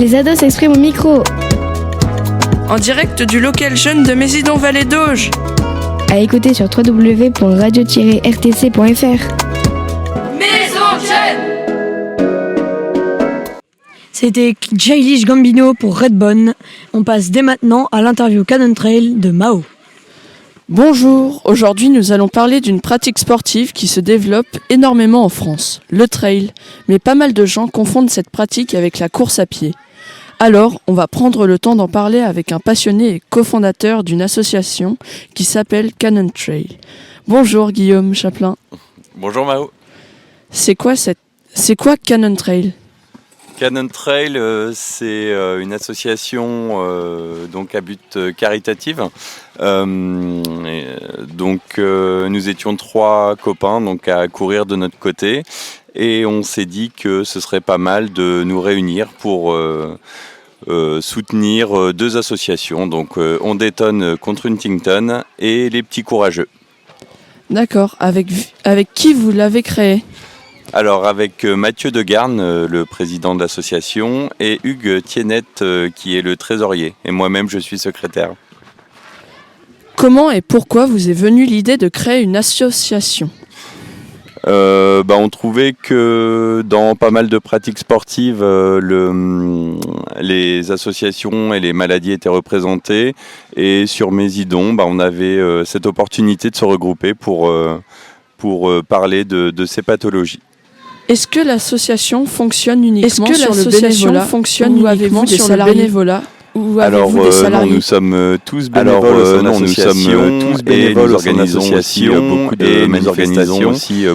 Les ados s'expriment au micro. En direct du local jeune de Mésidon-Vallée d'Auge. À écouter sur www.radio-rtc.fr. Maison Jeune. C'était Jailish Gambino pour Redbone. On passe dès maintenant à l'interview Cannon Trail de Mao. Bonjour, aujourd'hui nous allons parler d'une pratique sportive qui se développe énormément en France, le trail. Mais pas mal de gens confondent cette pratique avec la course à pied. Alors, on va prendre le temps d'en parler avec un passionné et cofondateur d'une association qui s'appelle Cannon Trail. Bonjour Guillaume Chaplin. Bonjour Mao. C'est quoi Cannon Trail ? Cannon Trail, c'est une association donc à but caritatif. Nous étions 3 copains donc à courir de notre côté et on s'est dit que ce serait pas mal de nous réunir pour soutenir 2 associations. Donc On détonne contre Huntington et Les Petits Courageux. D'accord. Avec qui vous l'avez créé ? Alors avec Mathieu Degarne, le président de l'association, et Hugues Tiennette, qui est le trésorier. Et moi-même, je suis secrétaire. Comment et pourquoi vous est venue l'idée de créer une association ? On trouvait que dans pas mal de pratiques sportives, les associations et les maladies étaient représentées. Et sur Mésidon, on avait cette opportunité de se regrouper pour parler de ces pathologies. Est-ce que l'association fonctionne uniquement sur le bénévolat ou avez-vous des salariés ? Alors non, nous sommes tous bénévoles au sein de l'association et nous organisons aussi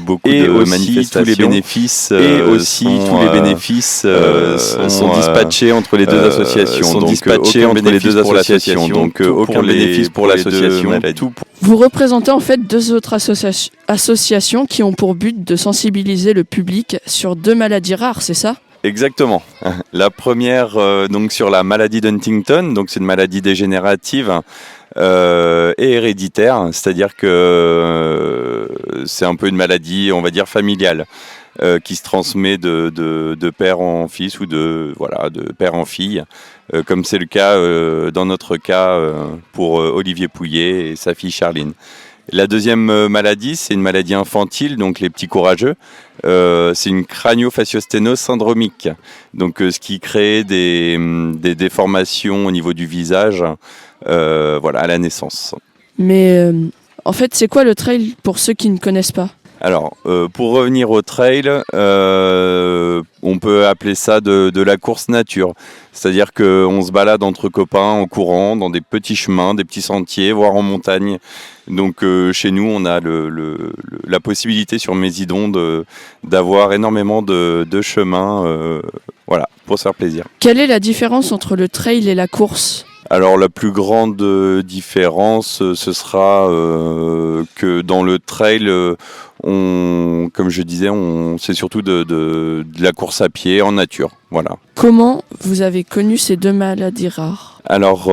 beaucoup de manifestations et aussi tous les bénéfices sont dispatchés entre les 2 associations. Donc aucun bénéfice pour l'association. Vous représentez en fait 2 autres associations qui ont pour but de sensibiliser le public sur 2 maladies rares, c'est ça ? Exactement. La première, donc sur la maladie d'Huntington, donc c'est une maladie dégénérative et héréditaire, c'est-à-dire que c'est un peu une maladie, on va dire familiale, qui se transmet de père en fils ou de père en fille, comme c'est le cas dans notre cas pour Olivier Pouillet et sa fille Charline. La deuxième maladie, c'est une maladie infantile, donc les petits courageux. C'est une crânio-fasciosténose syndromique, donc ce qui crée des déformations au niveau du visage, à la naissance. Mais en fait, c'est quoi le trail pour ceux qui ne connaissent pas ? Alors, pour revenir au trail, on peut appeler ça de la course nature. C'est-à-dire qu'on se balade entre copains en courant dans des petits chemins, des petits sentiers, voire en montagne. Donc chez nous, on a la possibilité sur Mésidon d'avoir énormément de chemins pour se faire plaisir. Quelle est la différence entre le trail et la course ? Alors la plus grande différence, ce sera que dans le trail, comme je disais, c'est surtout de la course à pied en nature. Voilà. Comment vous avez connu ces 2 maladies rares ? Alors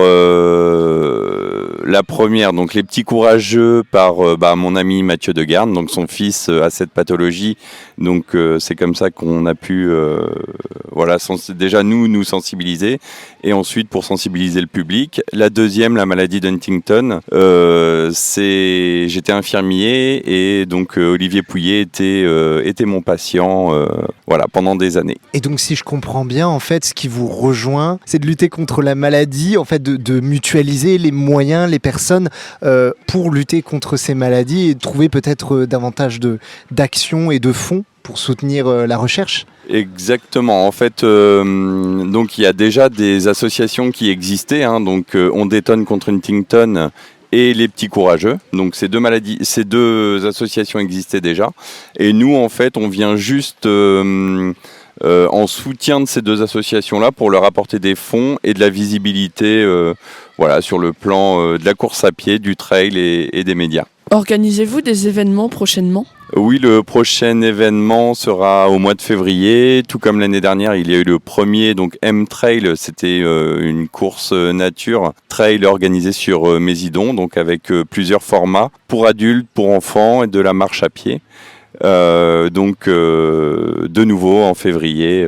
la première, donc les petits courageux par mon ami Mathieu Degarne, donc son fils a cette pathologie, donc c'est comme ça qu'on a pu déjà nous sensibiliser et ensuite pour sensibiliser le public. La deuxième, la maladie d'Huntington, j'étais infirmier et donc Olivier Pouillet était mon patient pendant des années. Et donc si je comprends bien, en fait, ce qui vous rejoint, c'est de lutter contre la maladie, en fait, de mutualiser les moyens, les personnes pour lutter contre ces maladies et de trouver peut-être davantage d'action et de fonds pour soutenir la recherche. Exactement. En fait, donc il y a déjà des associations qui existaient. Donc On détonne contre Huntington et Les Petits Courageux. Donc ces 2 associations existaient déjà. Et nous, en fait, on vient juste en soutien de ces 2 associations-là pour leur apporter des fonds et de la visibilité sur le plan de la course à pied, du trail et des médias. Organisez-vous des événements prochainement ? Oui, le prochain événement sera au mois de février. Tout comme l'année dernière, il y a eu le premier, donc M-Trail, c'était une course nature trail organisée sur Mésidon, donc avec plusieurs formats pour adultes, pour enfants et de la marche à pied. De nouveau en février,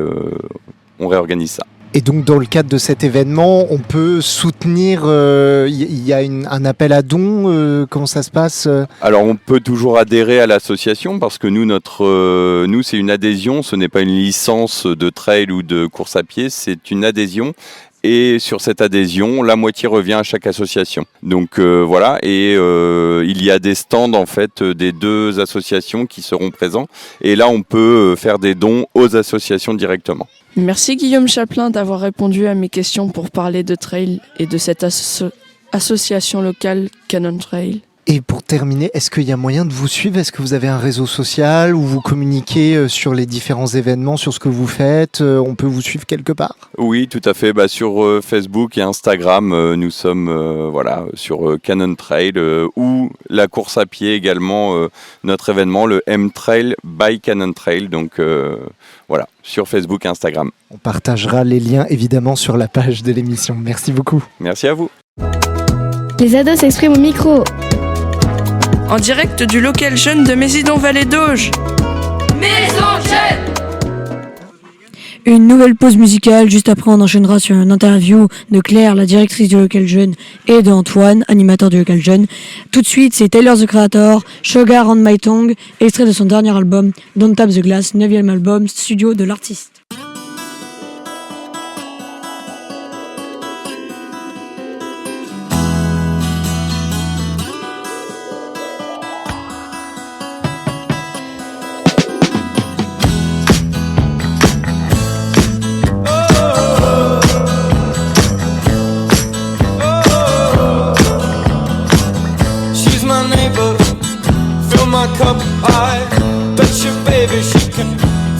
on réorganise ça. Et donc dans le cadre de cet événement, on peut soutenir, il y a un appel à dons, comment ça se passe Alors on peut toujours adhérer à l'association parce que nous c'est une adhésion, ce n'est pas une licence de trail ou de course à pied, c'est une adhésion. Et sur cette adhésion, la moitié revient à chaque association. Donc voilà, et il y a des stands en fait des deux associations qui seront présents. Et là, on peut faire des dons aux associations directement. Merci Guillaume Chaplin d'avoir répondu à mes questions pour parler de trail et de cette association locale Cannon Trail. Et pour terminer, est-ce qu'il y a moyen de vous suivre ? Est-ce que vous avez un réseau social où vous communiquez sur les différents événements, sur ce que vous faites ? On peut vous suivre quelque part ? Oui, tout à fait. Sur Facebook et Instagram, nous sommes sur Cannon Trail ou la course à pied également, notre événement, le M-Trail by Cannon Trail. Donc voilà, sur Facebook et Instagram. On partagera les liens évidemment sur la page de l'émission. Merci beaucoup. Merci à vous. Les ados s'expriment au micro. En direct du local jeune de Mésidon-Vallée d'Auge. Maison Jeune. Une nouvelle pause musicale, juste après on enchaînera sur une interview de Claire, la directrice du local jeune, et de Antoine, animateur du local jeune. Tout de suite, c'est Tyler the Creator, Sugar on My Tongue, extrait de son dernier album, Don't Tap the Glass, 9e album studio de l'artiste. Cup, I bet you, baby, she can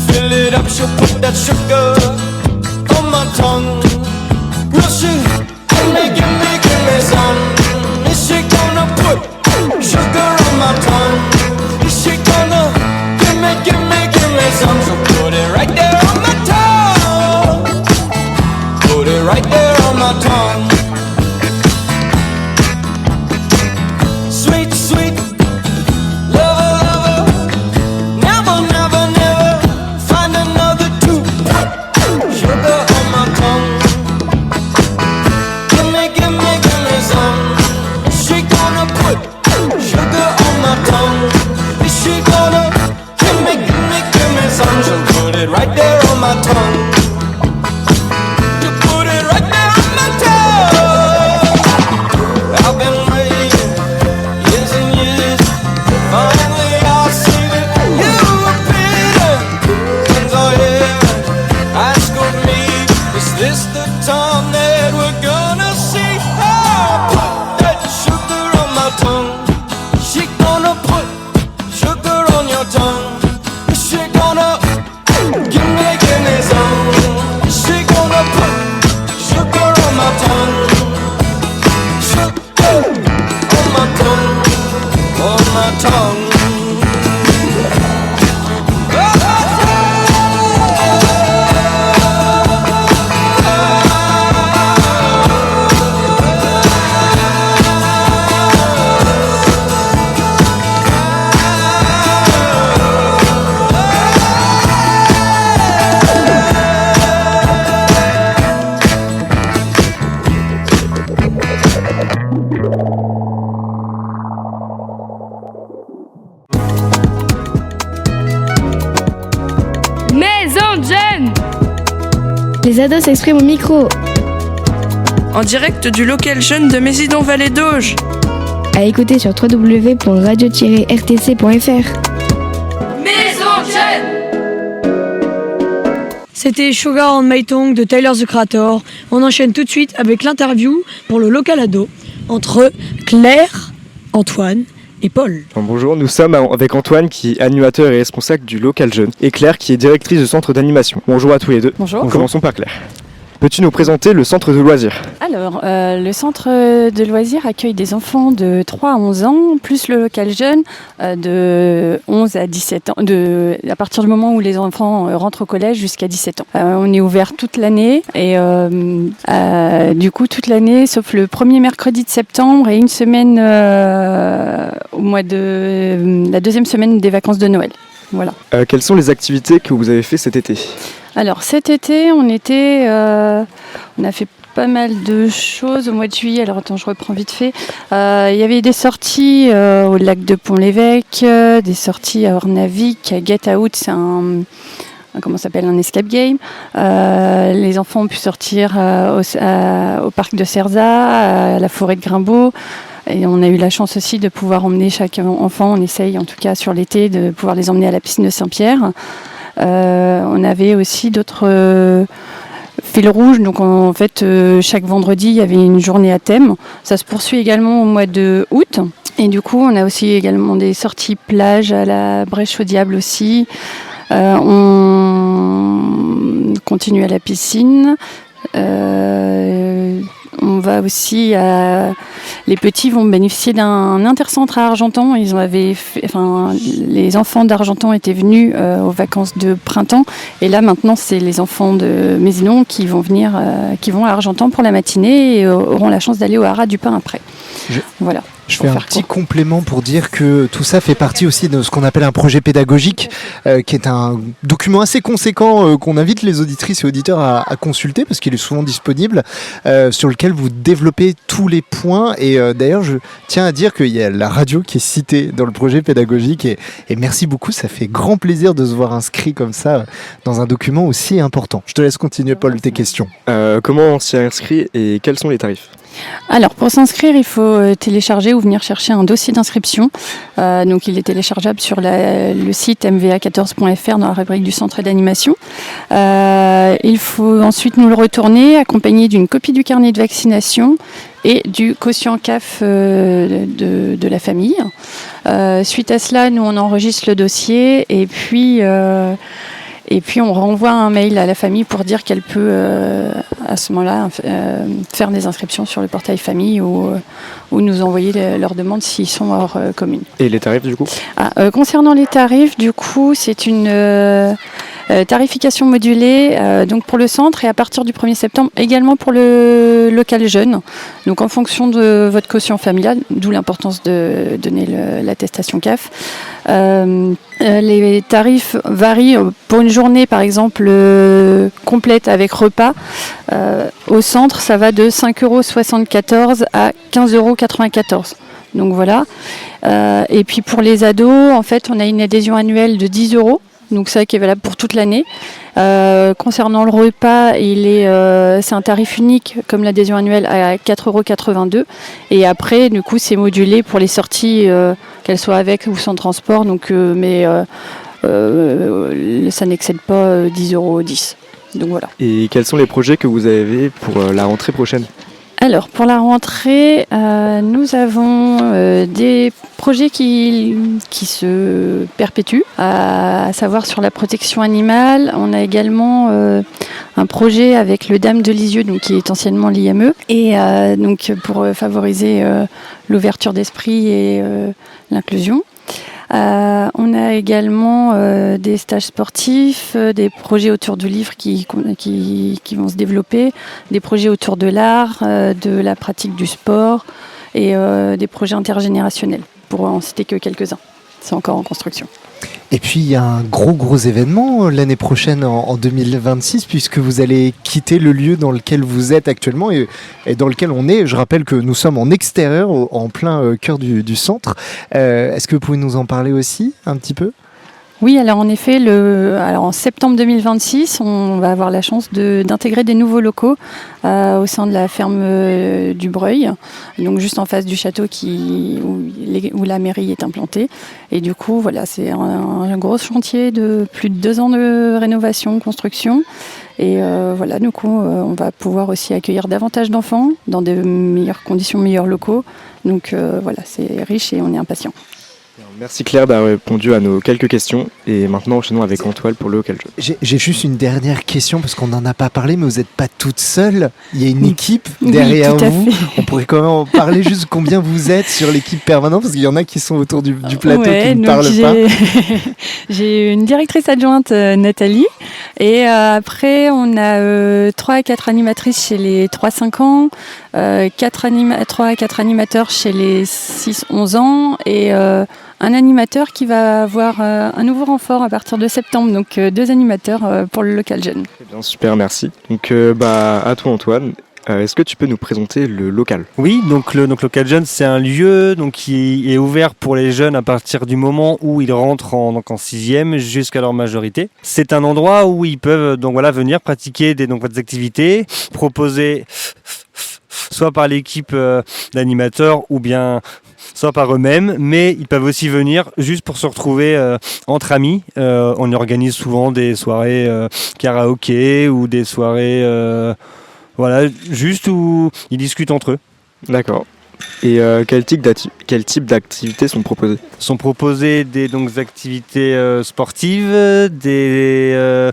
fill it up. She'll put that sugar on my tongue. Will she give me some? Is she gonna put sugar on my tongue? Is she gonna give me some? So put it right there on my tongue. Put it right there on my tongue. Sweet, sweet. Right there on my tongue. You put it right there on my tongue. I've been waiting years and years. Finally I see that you repeat it. Friends are here, ask of me, is this the time that we're gonna see? Oh, put that sugar on my tongue. She gonna put sugar on your tongue. Is she gonna give me some? She gonna put sugar on my tongue. Sugar on my tongue, on my tongue. Les ados s'expriment au micro. En direct du local jeune de Mésidon-Vallée d'Auge. À écouter sur www.radio-rtc.fr. Maison Jeune. C'était Sugar on My Tongue de Tyler the Creator. On enchaîne tout de suite avec l'interview pour le local ado entre Claire, Antoine et Paul. Bonjour, nous sommes avec Antoine qui est animateur et responsable du local jeune et Claire qui est directrice du centre d'animation. Bonjour à tous les deux. Bonjour. Commençons par Claire. Peux-tu nous présenter le centre de loisirs ? Alors, le centre de loisirs accueille des enfants de 3 à 11 ans, plus le local jeune de 11 à 17 ans, à partir du moment où les enfants rentrent au collège jusqu'à 17 ans. On est ouvert toute l'année et du coup toute l'année, sauf le premier mercredi de septembre et une semaine au mois de la deuxième semaine des vacances de Noël. Voilà. Quelles sont les activités que vous avez fait cet été ? Alors cet été, on a fait pas mal de choses au mois de juillet. Alors attends, je reprends vite fait. Il y avait des sorties au lac de Pont-l'Évêque, des sorties à Ornavik, à Get Out, c'est un escape game. Les enfants ont pu sortir au parc de Cerza, à la forêt de Grimbaud. Et on a eu la chance aussi de pouvoir emmener chaque enfant, on essaye en tout cas sur l'été, de pouvoir les emmener à la piscine de Saint-Pierre. On avait aussi d'autres fil rouge, donc en fait chaque vendredi il y avait une journée à thème. Ça se poursuit également au mois de août et du coup on a aussi également des sorties plage à la Brèche au Diable aussi. On continue à la piscine. On va aussi les petits vont bénéficier d'un intercentre à Argentan. Les enfants d'Argentan étaient venus aux vacances de printemps et là maintenant c'est les enfants de Mésidon qui vont à Argentan pour la matinée et auront la chance d'aller au Haras du Pin après. Voilà. Je fais un petit complément pour dire que tout ça fait partie aussi de ce qu'on appelle un projet pédagogique, qui est un document assez conséquent qu'on invite les auditrices et auditeurs à consulter parce qu'il est souvent disponible, sur lequel vous développez tous les points. Et d'ailleurs, je tiens à dire qu'il y a la radio qui est citée dans le projet pédagogique et merci beaucoup, ça fait grand plaisir de se voir inscrit comme ça dans un document aussi important. Je te laisse continuer, Paul, tes questions. Comment on s'y inscrit et quels sont les tarifs ? Alors pour s'inscrire, il faut télécharger ou venir chercher un dossier d'inscription. Donc il est téléchargeable sur le site mva14.fr dans la rubrique du centre d'animation. Il faut ensuite nous le retourner accompagné d'une copie du carnet de vaccination et du quotient CAF de la famille. Suite à cela, nous on enregistre le dossier et puis on renvoie un mail à la famille pour dire qu'elle peut, à ce moment-là, faire des inscriptions sur le portail famille ou nous envoyer leurs demandes s'ils sont hors commune. Et les tarifs, du coup ? Concernant les tarifs, du coup, c'est une tarification modulée donc pour le centre et à partir du 1er septembre également pour le local jeune. Donc en fonction de votre quotient familial, d'où l'importance de donner l'attestation CAF. Les tarifs varient pour une journée par exemple complète avec repas. Au centre, ça va de 5,74 € à 15,94 €. Donc voilà. Et puis pour les ados, en fait, on a une adhésion annuelle de 10 €. Donc ça qui est valable pour toute l'année. Concernant le repas, c'est un tarif unique comme l'adhésion annuelle à 4,82 €. Et après, du coup, c'est modulé pour les sorties, qu'elles soient avec ou sans transport. Donc, ça n'excède pas 10,10 €. Donc voilà. Et quels sont les projets que vous avez pour la rentrée prochaine ? Alors pour la rentrée, nous avons des projets qui se perpétuent, à savoir sur la protection animale. On a également un projet avec le Dame de Lisieux, donc qui est anciennement l'IME, et donc pour favoriser l'ouverture d'esprit et l'inclusion. On a également des stages sportifs, des projets autour du livre qui vont se développer, des projets autour de l'art, de la pratique du sport et des projets intergénérationnels, pour en citer que quelques-uns. C'est encore en construction. Et puis il y a un gros événement l'année prochaine en 2026 puisque vous allez quitter le lieu dans lequel vous êtes actuellement et dans lequel on est. Je rappelle que nous sommes en extérieur, en plein cœur du centre. Est-ce que vous pouvez nous en parler aussi un petit peu ? Oui, alors en effet, en septembre 2026, on va avoir la chance d'intégrer des nouveaux locaux au sein de la ferme du Breuil, donc juste en face du château où la mairie est implantée. Et du coup, voilà, c'est un gros chantier de plus de 2 ans de rénovation, construction. Et voilà, du coup, on va pouvoir aussi accueillir davantage d'enfants dans de meilleures conditions, meilleurs locaux. Donc voilà, c'est riche et on est impatients. Merci Claire d'avoir répondu à nos quelques questions et maintenant enchaînons avec Antoine pour le local jeu. J'ai juste une dernière question parce qu'on n'en a pas parlé mais vous n'êtes pas toute seule, il y a une équipe derrière vous. On pourrait quand même en parler juste combien vous êtes sur l'équipe permanente parce qu'il y en a qui sont autour du plateau qui ne parlent pas. J'ai une directrice adjointe Nathalie et après on a 3 à 4 animatrices chez les 3-5 ans, 3 à 4 animateurs chez les 6-11 ans et un animateur qui va avoir un nouveau renfort à partir de septembre. Donc 2 animateurs pour le local jeune. Très bien, super, merci. Donc à toi Antoine, est-ce que tu peux nous présenter le local ? Oui, donc le local jeune, c'est un lieu donc qui est ouvert pour les jeunes à partir du moment où ils rentrent en 6e jusqu'à leur majorité. C'est un endroit où ils peuvent venir pratiquer des activités proposées soit par l'équipe d'animateurs ou bien soit par eux-mêmes, mais ils peuvent aussi venir juste pour se retrouver entre amis. On organise souvent des soirées karaoké ou des soirées juste où ils discutent entre eux. D'accord. Et quel type d'activités sont proposées ? Sont proposées des activités sportives, des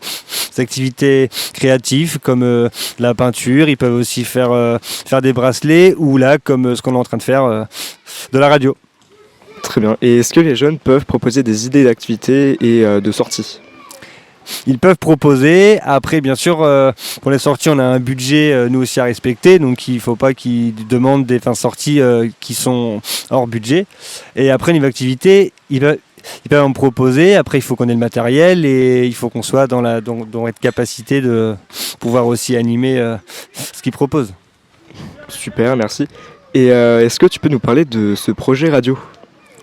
activités créatives comme la peinture. Ils peuvent aussi faire des bracelets ou là, comme ce qu'on est en train de faire, de la radio. Très bien. Et est-ce que les jeunes peuvent proposer des idées d'activités et de sorties ? Ils peuvent proposer. Après, bien sûr, pour les sorties, on a un budget, nous aussi, à respecter. Donc, il ne faut pas qu'ils demandent des sorties qui sont hors budget. Et après, niveau activité, ils peuvent en proposer. Après, il faut qu'on ait le matériel et il faut qu'on soit dans être capacité de pouvoir aussi animer ce qu'ils proposent. Super, merci. Et est-ce que tu peux nous parler de ce projet radio ?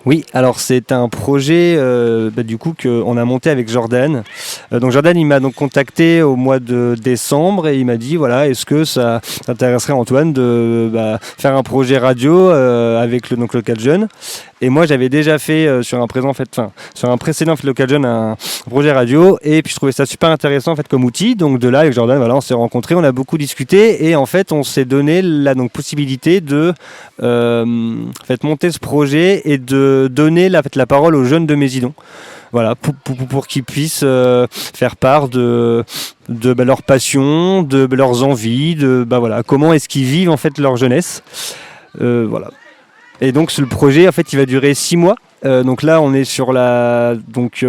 Oui, alors c'est un projet qu'on a monté avec Jordan. Donc Jordan, il m'a contacté au mois de décembre et il m'a dit est-ce que ça t'intéresserait Antoine de faire un projet radio avec le local jeune. Et moi j'avais déjà fait sur un précédent local jeune un projet radio et puis je trouvais ça super intéressant comme outil. Donc de là avec Jordan, on s'est rencontrés, on a beaucoup discuté et en fait on s'est donné la possibilité de monter ce projet et de donner la parole aux jeunes de Mésidon. Voilà, pour qu'ils puissent faire part de leur passion, de leurs envies, comment est-ce qu'ils vivent leur jeunesse. Voilà. Et donc le projet il va durer 6 mois. Donc là on est sur la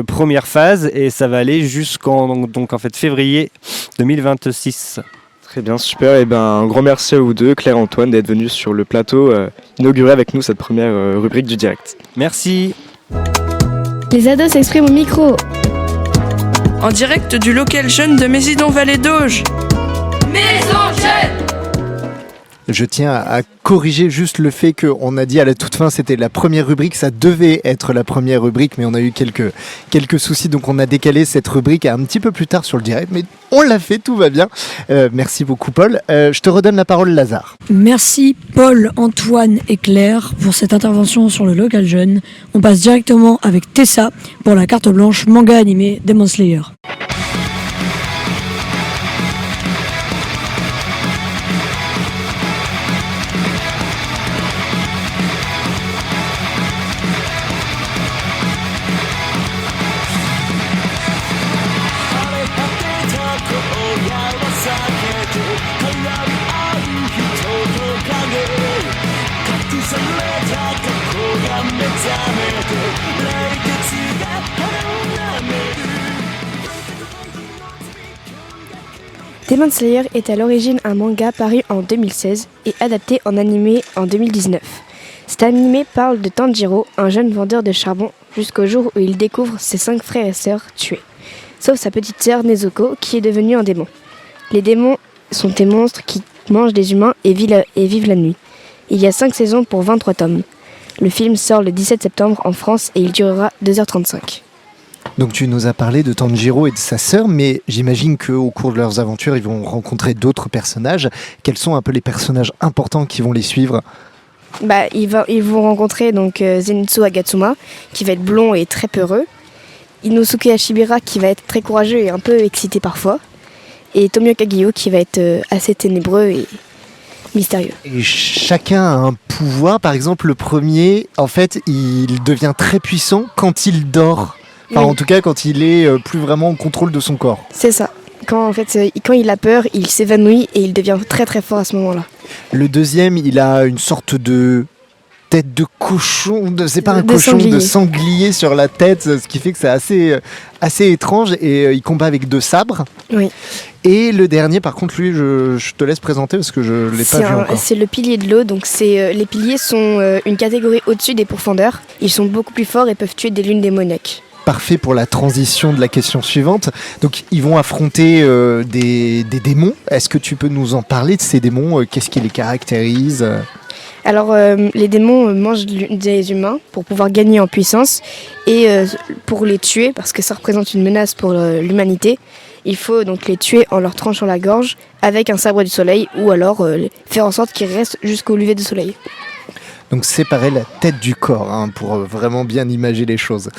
première phase et ça va aller jusqu'en février 2026. Très bien, super. Et un grand merci à vous deux, Claire et Antoine, d'être venus sur le plateau inaugurer avec nous cette première rubrique du direct. Merci. Les ados s'expriment au micro. En direct du local jeune de Mésidon-Vallée d'Auge. Maison jeune. Je tiens à corriger juste le fait qu'on a dit à la toute fin c'était la première rubrique, ça devait être la première rubrique mais on a eu quelques soucis donc on a décalé cette rubrique un petit peu plus tard sur le direct mais on l'a fait, tout va bien. Merci beaucoup Paul. Je te redonne la parole Lazare. Merci Paul, Antoine et Claire pour cette intervention sur le local jeune. On passe directement avec Tessa pour la carte blanche manga animé Demon Slayer. Demon Slayer est à l'origine un manga paru en 2016 et adapté en animé en 2019. Cet animé parle de Tanjiro, un jeune vendeur de charbon, jusqu'au jour où il découvre ses 5 frères et sœurs tués, sauf sa petite sœur Nezuko qui est devenue un démon. Les démons sont des monstres qui mangent des humains et vivent la nuit. Il y a 5 saisons pour 23 tomes. Le film sort le 17 septembre en France et il durera 2h35. Donc tu nous as parlé de Tanjiro et de sa sœur, mais j'imagine qu'au cours de leurs aventures, ils vont rencontrer d'autres personnages. Quels sont un peu les personnages importants qui vont les suivre ? Ils vont rencontrer Zenitsu Agatsuma, qui va être blond et très peureux. Inosuke Ashibira, qui va être très courageux et un peu excité parfois. Et Tomio Kagyo, qui va être assez ténébreux et mystérieux. Et chacun a un pouvoir. Par exemple, le premier, en fait, il devient très puissant quand il dort. Enfin, en tout cas, quand il est plus vraiment en contrôle de son corps. C'est ça. Quand il a peur, il s'évanouit et il devient très très fort à ce moment-là. Le deuxième, il a une sorte de tête de cochon, c'est pas un De cochon, sanglier. de sanglier sur la tête, ce qui fait que c'est assez étrange. Et il combat avec 2 sabres. Oui. Et le dernier, par contre, lui, je te laisse présenter parce que je l'ai pas vu encore. C'est le pilier de l'eau, donc les piliers sont une catégorie au-dessus des pourfendeurs. Ils sont beaucoup plus forts et peuvent tuer des lunes démoniaques. Parfait pour la transition de la question suivante. Donc, ils vont affronter des démons. Est-ce que tu peux nous en parler de ces démons? Qu'est-ce qui les caractérise? Alors, les démons mangent des humains pour pouvoir gagner en puissance et pour les tuer, parce que ça représente une menace pour l'humanité, il faut donc les tuer en leur tranchant la gorge avec un sabre du soleil ou alors faire en sorte qu'ils restent jusqu'au lever du soleil. Donc, séparer la tête du corps pour vraiment bien imager les choses.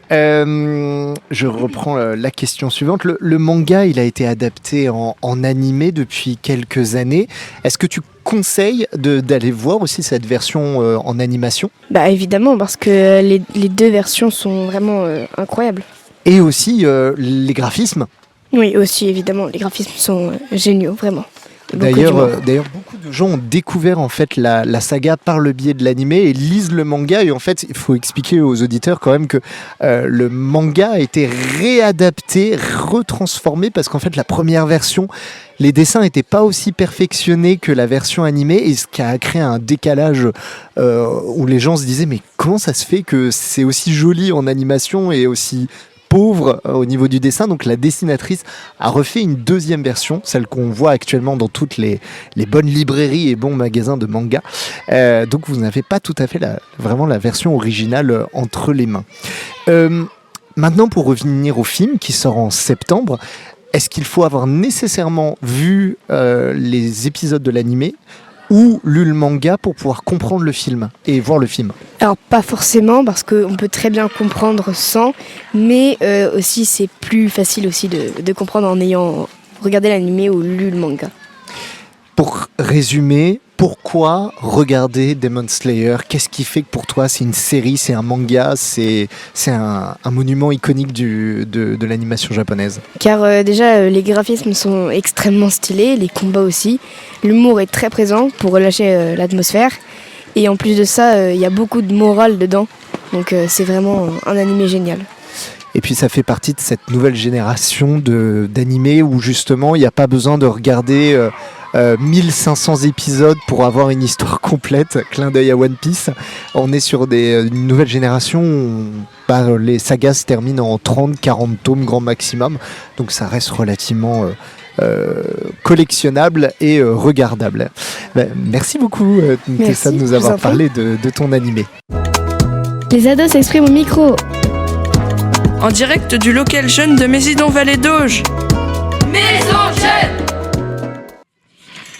Je reprends la question suivante. Le manga, il a été adapté en animé depuis quelques années. Est-ce que tu conseilles d'aller voir aussi cette version en animation? Bah évidemment, parce que les 2 versions sont vraiment incroyables. Et aussi les graphismes. Oui, aussi évidemment, les graphismes sont géniaux, vraiment. D'ailleurs, beaucoup de gens ont découvert en fait la saga par le biais de l'animé et lisent le manga. Et en fait, il faut expliquer aux auditeurs quand même que le manga a été réadapté, retransformé, parce qu'en fait, la première version, les dessins n'étaient pas aussi perfectionnés que la version animée, et ce qui a créé un décalage où les gens se disaient mais comment ça se fait que c'est aussi joli en animation et aussi pauvre au niveau du dessin. Donc la dessinatrice a refait une 2e version, celle qu'on voit actuellement dans toutes les bonnes librairies et bons magasins de manga. Donc vous n'avez pas tout à fait vraiment la version originale entre les mains. Maintenant, pour revenir au film qui sort en septembre, est-ce qu'il faut avoir nécessairement vu les épisodes de l'animé ou lu le manga pour pouvoir comprendre le film et voir le film? Alors pas forcément, parce qu'on peut très bien comprendre sans, mais aussi c'est plus facile aussi de comprendre en ayant regardé l'animé ou lu le manga. Pour résumer, pourquoi regarder Demon Slayer? Qu'est-ce qui fait que pour toi c'est une série, c'est un manga, c'est un monument iconique de l'animation japonaise? Car déjà les graphismes sont extrêmement stylés, les combats aussi, l'humour est très présent pour relâcher l'atmosphère, et en plus de ça il y a beaucoup de morale dedans, donc c'est vraiment un animé génial. Et puis ça fait partie de cette nouvelle génération d'animés où justement il n'y a pas besoin de regarder 1500 épisodes pour avoir une histoire complète. Clin d'œil à One Piece. On est sur une nouvelle génération où les sagas se terminent en 30-40 tomes grand maximum. Donc ça reste relativement collectionnable et regardable. Merci beaucoup Tessa de nous avoir parlé de ton animé. Les ados s'expriment au micro. En direct du local jeune de Mésidon-Vallée d'Auge. Maison Jeune.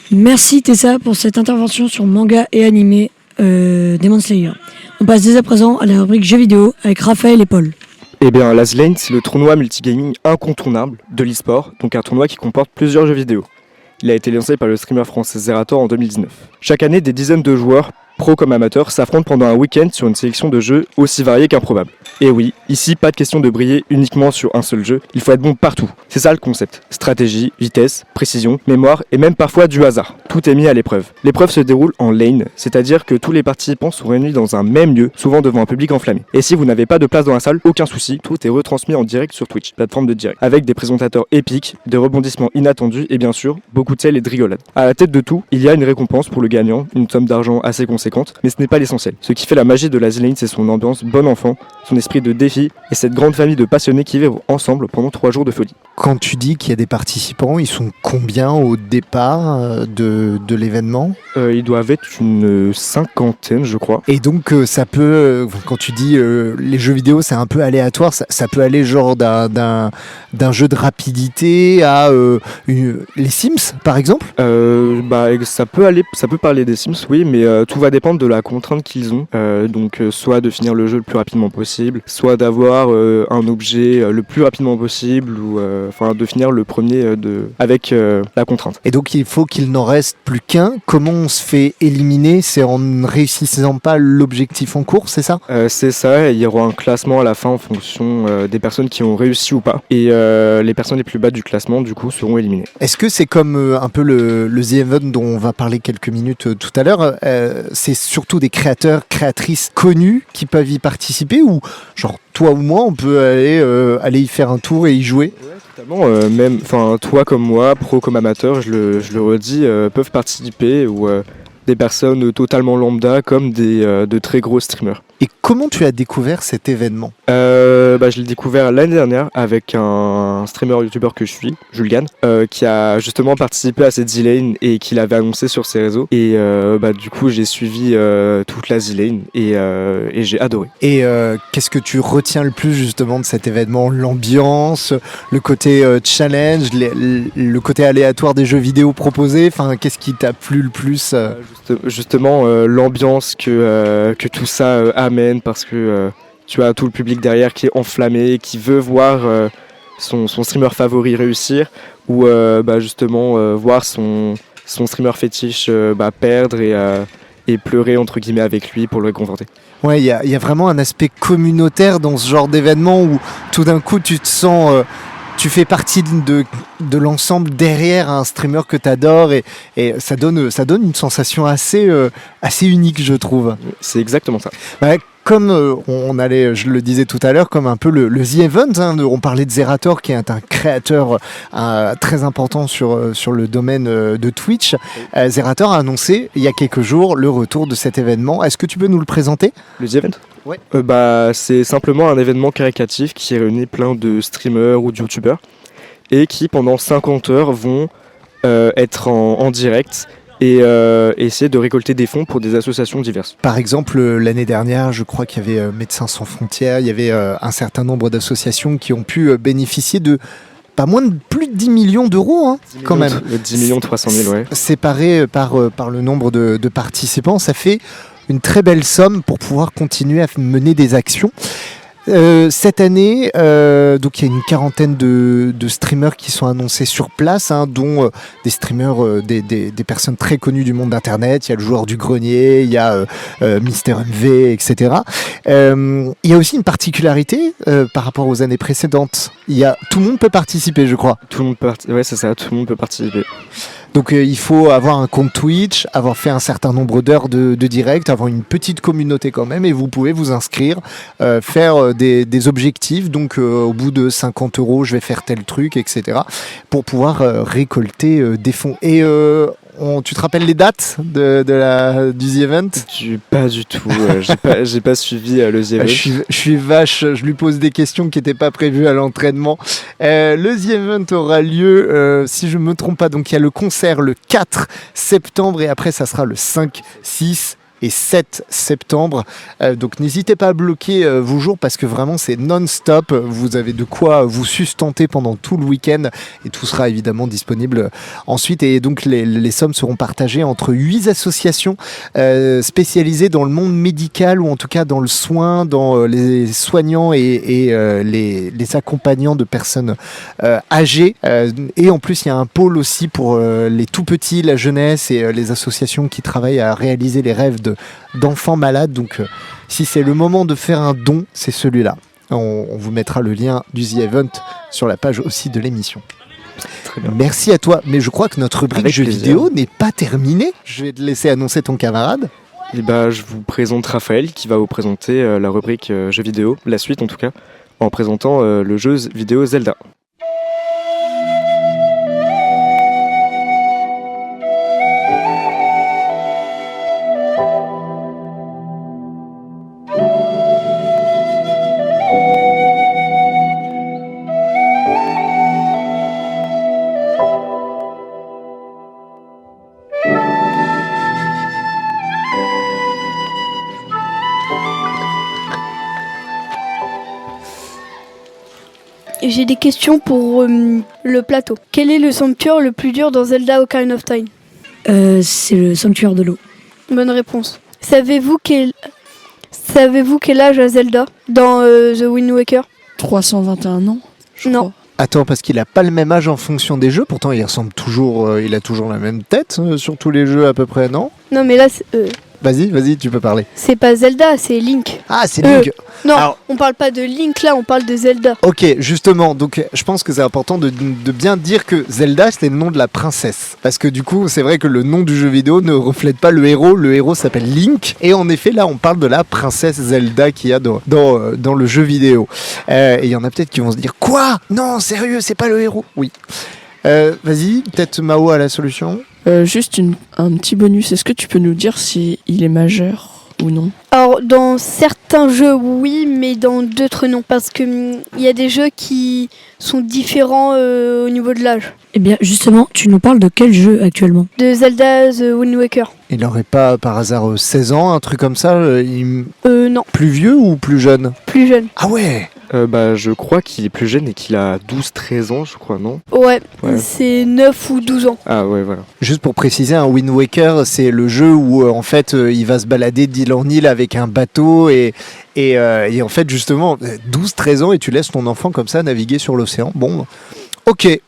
Merci Tessa pour cette intervention sur manga et animé Demon Slayer. On passe dès à présent à la rubrique jeux vidéo avec Raphaël et Paul. Eh bien, Last Lane, c'est le tournoi multigaming incontournable de l'e-sport, donc un tournoi qui comporte plusieurs jeux vidéo. Il a été lancé par le streamer français Zerator en 2019. Chaque année, des dizaines de joueurs, pros comme amateurs, s'affrontent pendant un week-end sur une sélection de jeux aussi variés qu'improbables. Et oui, ici, pas de question de briller uniquement sur un seul jeu, il faut être bon partout. C'est ça le concept. Stratégie, vitesse, précision, mémoire et même parfois du hasard. Tout est mis à l'épreuve. L'épreuve se déroule en lane, c'est-à-dire que tous les participants sont réunis dans un même lieu, souvent devant un public enflammé. Et si vous n'avez pas de place dans la salle, aucun souci, tout est retransmis en direct sur Twitch, plateforme de direct, avec des présentateurs épiques, des rebondissements inattendus et bien sûr, beaucoup de sel et de rigolade. À la tête de tout, il y a une récompense pour le gagnant, une somme d'argent assez conséquente, mais ce n'est pas l'essentiel. Ce qui fait la magie de Last Lane, c'est son ambiance bon enfant, son esprit de défi et cette grande famille de passionnés qui vivent ensemble pendant 3 jours de folie. Quand tu dis qu'il y a des participants, ils sont combien au départ de l'événement? Ils doivent être une 50aine, je crois. Et donc ça peut, quand tu dis les jeux vidéo c'est un peu aléatoire, ça peut aller genre d'un jeu de rapidité à les Sims par exemple? Ça peut parler des Sims, oui, mais tout va dépendre de la contrainte qu'ils ont. Donc soit de finir le jeu le plus rapidement possible, soit d'avoir un objet le plus rapidement possible, ou de finir le premier avec la contrainte. Et donc il faut qu'il n'en reste plus qu'un. Comment on se fait éliminer? C'est en ne réussissant pas l'objectif en cours, c'est ça? C'est ça, il y aura un classement à la fin en fonction des personnes qui ont réussi ou pas. Et les personnes les plus bas du classement, du coup, seront éliminées. Est-ce que c'est comme un peu le The Event dont on va parler quelques minutes tout à l'heure? c'est surtout des créateurs, créatrices connus qui peuvent y participer, ou genre toi ou moi, on peut aller y faire un tour et y jouer? Totalement, même, toi comme moi, pro comme amateur, je le redis, peuvent participer, ou des personnes totalement lambda comme de très gros streamers. Et comment tu as découvert cet événement? Je l'ai découvert l'année dernière avec un streamer youtubeur que je suis, Julian, qui a justement participé à cette Z-Lane et qui l'avait annoncé sur ses réseaux. Et du coup, j'ai suivi toute la Z-Lane et j'ai adoré. Et qu'est-ce que tu retiens le plus justement de cet événement? L'ambiance, le côté challenge, le côté aléatoire des jeux vidéo proposés, enfin, qu'est-ce qui t'a plu le plus? Justement, l'ambiance que tout ça amène, parce que tu as tout le public derrière qui est enflammé, qui veut voir son streamer favori réussir, ou justement voir son streamer fétiche perdre et pleurer entre guillemets avec lui pour le réconforter. Ouais, il y a vraiment un aspect communautaire dans ce genre d'événement où tout d'un coup tu te sens... tu fais partie de l'ensemble derrière un streamer que tu adores, et ça donne une sensation assez unique, je trouve. C'est exactement ça. Comme on allait, je le disais tout à l'heure, comme un peu le The Event, hein, on parlait de Zerator qui est un créateur très important sur le domaine de Twitch. Zerator a annoncé il y a quelques jours le retour de cet événement. Est-ce que tu peux nous le présenter? Le The Event? Ouais. C'est simplement un événement caritatif qui réunit plein de streamers ou de youtubeurs et qui pendant 50 heures vont être en direct et essayer de récolter des fonds pour des associations diverses. Par exemple, l'année dernière, je crois qu'il y avait Médecins sans frontières, il y avait un certain nombre d'associations qui ont pu bénéficier de pas moins de plus de 10 millions d'euros, hein, quand même. 10 300 000, ouais. Séparé par le nombre de participants, ça fait une très belle somme pour pouvoir continuer à mener des actions. Cette année, donc il y a une quarantaine de streamers qui sont annoncés sur place, hein, dont des streamers, des personnes très connues du monde d'internet. Il y a le joueur du grenier, il y a Mister MV, etc. Il y a aussi une particularité par rapport aux années précédentes. Tout le monde peut participer, je crois. Ouais, c'est ça, tout le monde peut participer. Donc il faut avoir un compte Twitch, avoir fait un certain nombre d'heures de direct, avoir une petite communauté quand même, et vous pouvez vous inscrire, faire des objectifs, donc au bout de 50 € je vais faire tel truc, etc. pour pouvoir récolter des fonds. Et tu te rappelles les dates du The Event? Pas du tout, j'ai pas suivi le The Event. Je suis vache, je lui pose des questions qui n'étaient pas prévues à l'entraînement. Le The Event aura lieu, si je ne me trompe pas, donc il y a le concert le 4 septembre et après ça sera le 5, 6 et 7 septembre. Donc n'hésitez pas à bloquer vos jours parce que vraiment c'est non-stop. Vous avez de quoi vous sustenter pendant tout le week-end et tout sera évidemment disponible ensuite. Et donc les sommes seront partagées entre 8 associations spécialisées dans le monde médical ou en tout cas dans le soin, dans les soignants et les accompagnants de personnes âgées. Et en plus il y a un pôle aussi pour les tout petits, la jeunesse et les associations qui travaillent à réaliser les rêves d'enfants malades. Donc si c'est le moment de faire un don, c'est celui-là. On vous mettra le lien du The Event sur la page aussi de l'émission. Merci à toi, mais je crois que notre rubrique jeux vidéo n'est pas terminée. Je vais te laisser annoncer ton camarade. Et je vous présente Raphaël qui va vous présenter la rubrique jeux vidéo, la suite en tout cas, en présentant le jeu vidéo Zelda. J'ai des questions pour le plateau. Quel est le sanctuaire le plus dur dans Zelda Ocarina of Time? C'est le sanctuaire de l'eau. Bonne réponse. Savez-vous quel âge a Zelda dans The Wind Waker? 321 ans, je crois. Attends, parce qu'il a pas le même âge en fonction des jeux, pourtant il ressemble toujours, il a toujours la même tête sur tous les jeux à peu près, non? Non mais là, Vas-y, tu peux parler. C'est pas Zelda, c'est Link. Ah, c'est Link. Non, Alors- on parle pas de Link là, on parle de Zelda. Ok, justement, donc je pense que c'est important de bien dire que Zelda, c'était le nom de la princesse. Parce que du coup, c'est vrai que le nom du jeu vidéo ne reflète pas le héros s'appelle Link. Et en effet, là, on parle de la princesse Zelda qu'il y a dans le jeu vidéo. Et il y en a peut-être qui vont se dire, quoi ? Non, sérieux, c'est pas le héros. Oui. Vas-y, peut-être Mao a la solution. Juste un petit bonus. Est-ce que tu peux nous dire si il est majeur ou non? Alors, dans certains jeux, oui, mais dans d'autres, non. Parce que il y a des jeux qui sont différents au niveau de l'âge. Eh bien, justement, tu nous parles de quel jeu actuellement? De Zelda The Wind Waker. Il n'aurait pas par hasard 16 ans, un truc comme ça Non, Plus vieux ou plus jeune? plus jeune. Ah ouais. Je crois qu'il est plus jeune et qu'il a 12-13 ans, je crois, non? Ouais, Ouais. c'est 9 ou 12 ans. Ah ouais, voilà. Juste pour préciser, un Wind Waker, c'est le jeu où en fait il va se balader d'île en île avec un bateau et en fait justement 12-13 ans et tu laisses ton enfant comme ça naviguer sur l'océan. Bon, ok,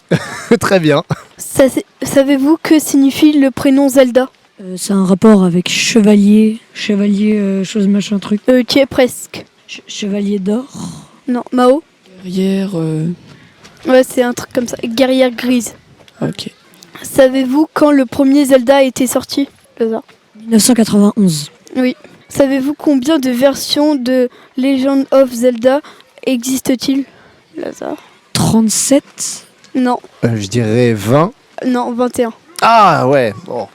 très bien. Savez-vous que signifie le prénom Zelda? C'est un rapport avec chevalier, chose machin truc. Qui est presque. Chevalier d'or. Non, Mao? Derrière. Ouais, c'est un truc comme ça. Guerrière grise. Ok. Savez-vous quand le premier Zelda a été sorti, Lazare? 1991. Oui. Savez-vous combien de versions de Legend of Zelda existe-t-il, Lazare? 37. Non, Je dirais 20. non, 21. Ah ouais, bon.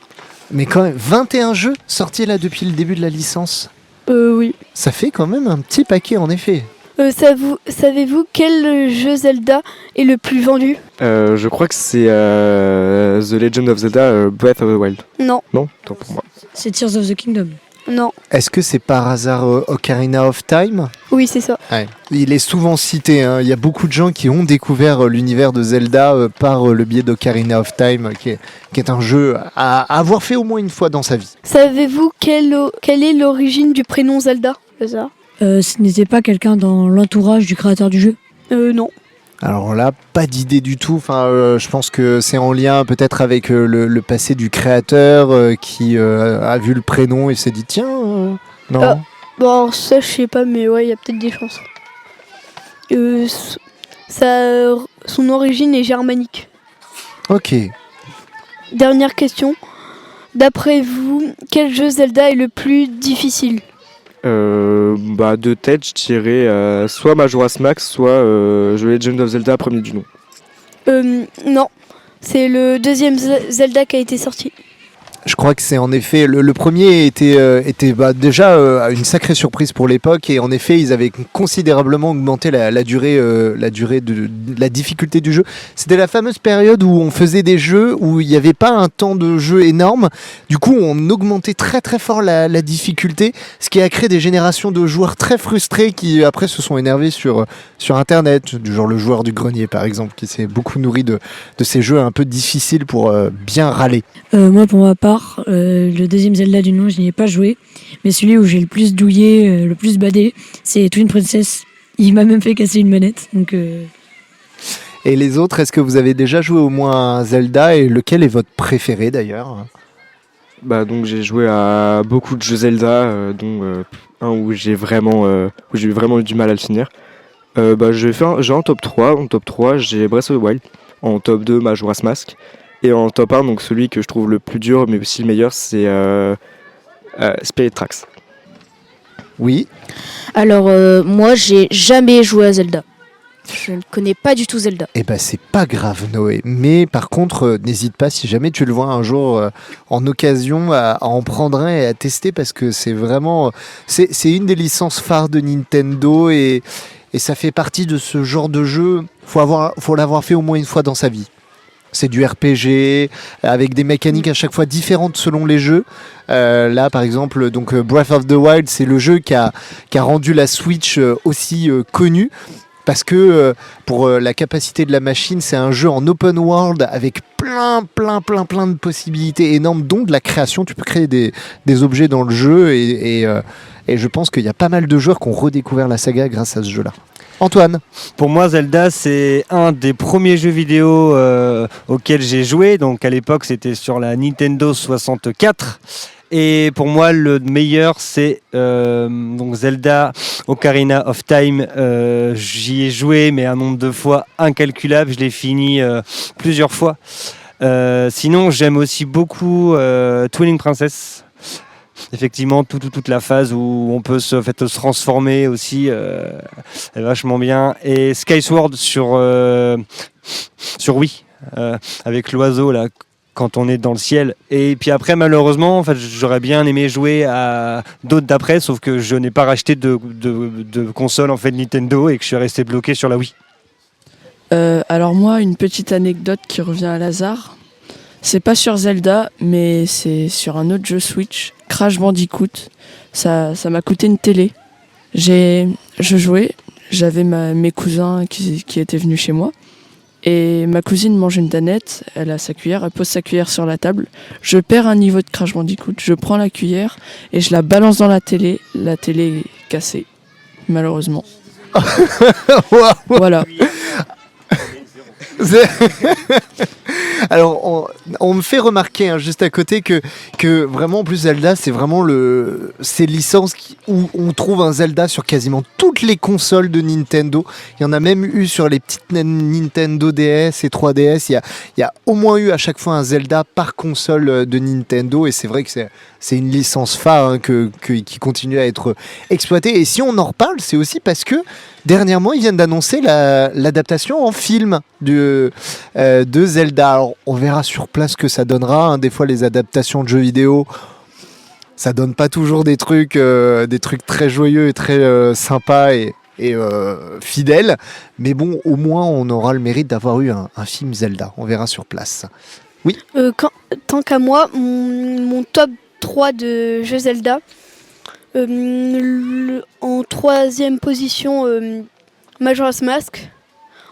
Mais quand même, 21 jeux sortis là depuis le début de la licence. Oui. Ça fait quand même un petit paquet en effet. Savez-vous quel jeu Zelda est le plus vendu? Je crois que c'est The Legend of Zelda Breath of the Wild. Non, Non? Tant pour moi. C'est Tears of the Kingdom. non. Est-ce que c'est par hasard Ocarina of Time? Oui, c'est ça. Ouais. Il est souvent cité, hein. Il y a beaucoup de gens qui ont découvert l'univers de Zelda par le biais d'Ocarina of Time, qui est un jeu à avoir fait au moins une fois dans sa vie. Savez-vous quelle est l'origine du prénom Zelda, Lazare? Ce n'était pas quelqu'un dans l'entourage du créateur du jeu? Non. Alors là, pas d'idée du tout. Enfin, je pense que c'est en lien peut-être avec le passé du créateur qui a vu le prénom et s'est dit tiens, non. Bon, alors ça, je sais pas, mais ouais, il y a peut-être des chances. Son origine est germanique. Ok. Dernière question. D'après vous, quel jeu Zelda est le plus difficile? De tête, je dirais soit Majora's Mask, soit The Legend of Zelda premier du nom. Non. C'est le deuxième Zelda qui a été sorti. Je crois que c'est en effet le premier était déjà une sacrée surprise pour l'époque et en effet ils avaient considérablement augmenté la durée de la difficulté du jeu. C'était la fameuse période où on faisait des jeux où il n'y avait pas un temps de jeu énorme. Du coup on augmentait très très fort la difficulté, ce qui a créé des générations de joueurs très frustrés qui après se sont énervés sur internet, du genre le joueur du grenier par exemple qui s'est beaucoup nourri de ces jeux un peu difficiles pour bien râler. Moi, pour ma part, le deuxième Zelda du nom, je n'y ai pas joué. Mais celui où j'ai le plus douillé, le plus badé, c'est Twin Princess. Il m'a même fait casser une manette. Donc, Et les autres, est-ce que vous avez déjà joué au moins à Zelda et lequel est votre préféré d'ailleurs? Donc j'ai joué à beaucoup de jeux Zelda, dont un où j'ai vraiment eu du mal à le finir. J'ai en top 3. En top 3, j'ai Breath of the Wild. En top 2, Majora's Mask. Et en top 1, donc celui que je trouve le plus dur, mais aussi le meilleur, c'est Spirit Tracks. Oui. Alors, moi, j'ai jamais joué à Zelda. Je ne connais pas du tout Zelda. Eh ben c'est pas grave Noé, mais par contre n'hésite pas si jamais tu le vois un jour en occasion à en prendre un et à tester parce que c'est vraiment c'est une des licences phares de Nintendo et ça fait partie de ce genre de jeu, faut l'avoir fait au moins une fois dans sa vie. C'est du RPG avec des mécaniques à chaque fois différentes selon les jeux. Là, par exemple, donc Breath of the Wild, c'est le jeu qui a rendu la Switch aussi connue. Parce que pour la capacité de la machine, c'est un jeu en open world avec plein de possibilités énormes, dont de la création. Tu peux créer des objets dans le jeu et je pense qu'il y a pas mal de joueurs qui ont redécouvert la saga grâce à ce jeu-là. Antoine? Pour moi, Zelda, c'est un des premiers jeux vidéo auxquels j'ai joué. Donc à l'époque, c'était sur la Nintendo 64. Et pour moi, le meilleur, c'est donc Zelda Ocarina of Time. J'y ai joué, mais un nombre de fois incalculable. Je l'ai fini plusieurs fois. Sinon, j'aime aussi beaucoup Twinning Princess. Effectivement, toute la phase où on peut se transformer aussi, est vachement bien. Et Skyward sur Wii, avec l'oiseau là, quand on est dans le ciel. Et puis après, malheureusement, j'aurais bien aimé jouer à d'autres d'après, sauf que je n'ai pas racheté de console Nintendo et que je suis resté bloqué sur la Wii. Alors moi, une petite anecdote qui revient à Lazare. C'est pas sur Zelda, mais c'est sur un autre jeu Switch, Crash Bandicoot. Ça m'a coûté une télé. Je jouais, j'avais mes cousins qui étaient venus chez moi. Et ma cousine mange une danette, elle a sa cuillère, elle pose sa cuillère sur la table. Je perds un niveau de Crash Bandicoot, je prends la cuillère et je la balance dans la télé. La télé est cassée, malheureusement. Voilà. Alors, on me fait remarquer juste à côté que vraiment, en plus, Zelda, c'est vraiment ces licences où on trouve un Zelda sur quasiment toutes les consoles de Nintendo. Il y en a même eu sur les petites Nintendo DS et 3DS. Il y a au moins eu à chaque fois un Zelda par console de Nintendo. Et c'est vrai que c'est une licence phare qui continue à être exploitée. Et si on en reparle, c'est aussi parce que dernièrement, ils viennent d'annoncer l'adaptation en film de Zelda. Alors, on verra sur place ce que ça donnera. Des fois, les adaptations de jeux vidéo, ça donne pas toujours des trucs très joyeux et très sympas et fidèles. Mais bon, au moins, on aura le mérite d'avoir eu un film Zelda. On verra sur place. Oui. Tant qu'à moi, mon top 3 de jeux Zelda. En troisième position, Majora's Mask.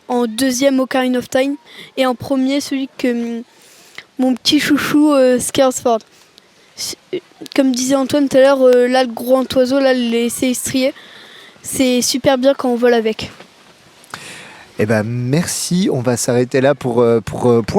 En deuxième, Ocarina of Time. Et en premier, celui que mon petit chouchou, Skyward Sword. Comme disait Antoine tout à l'heure, là, le gros oiseau, là, les striés, c'est super bien quand on vole avec. Eh ben, merci. On va s'arrêter là pour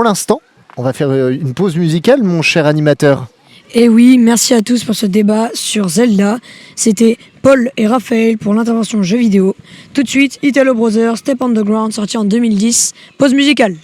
l'instant. On va faire une pause musicale, mon cher animateur. Et oui, merci à tous pour ce débat sur Zelda. C'était Paul et Raphaël pour l'intervention jeux vidéo. Tout de suite, Italo Brothers, Step on the Ground, sorti en 2010. Pause musicale.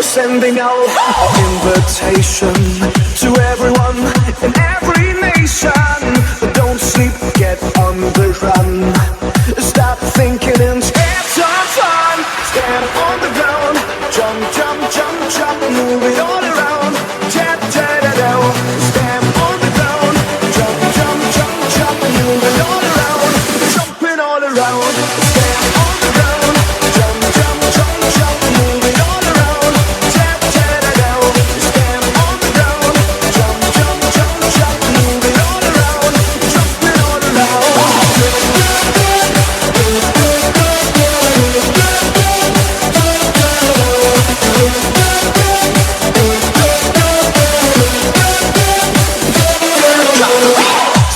Sending out our invitation to everyone in every nation. Don't sleep, get on the run. Stop thinking and have some fun. Stand on the ground, jump, jump, jump, jump, move it all around. Stand on the ground, jump, jump, jump, jump, move it all around. Jumping all around. Stand on the ground, jump, jump, jump, jump, move it all around. Stand on the ground, jump, jump, jump, jump, move it all around. Jumping all around.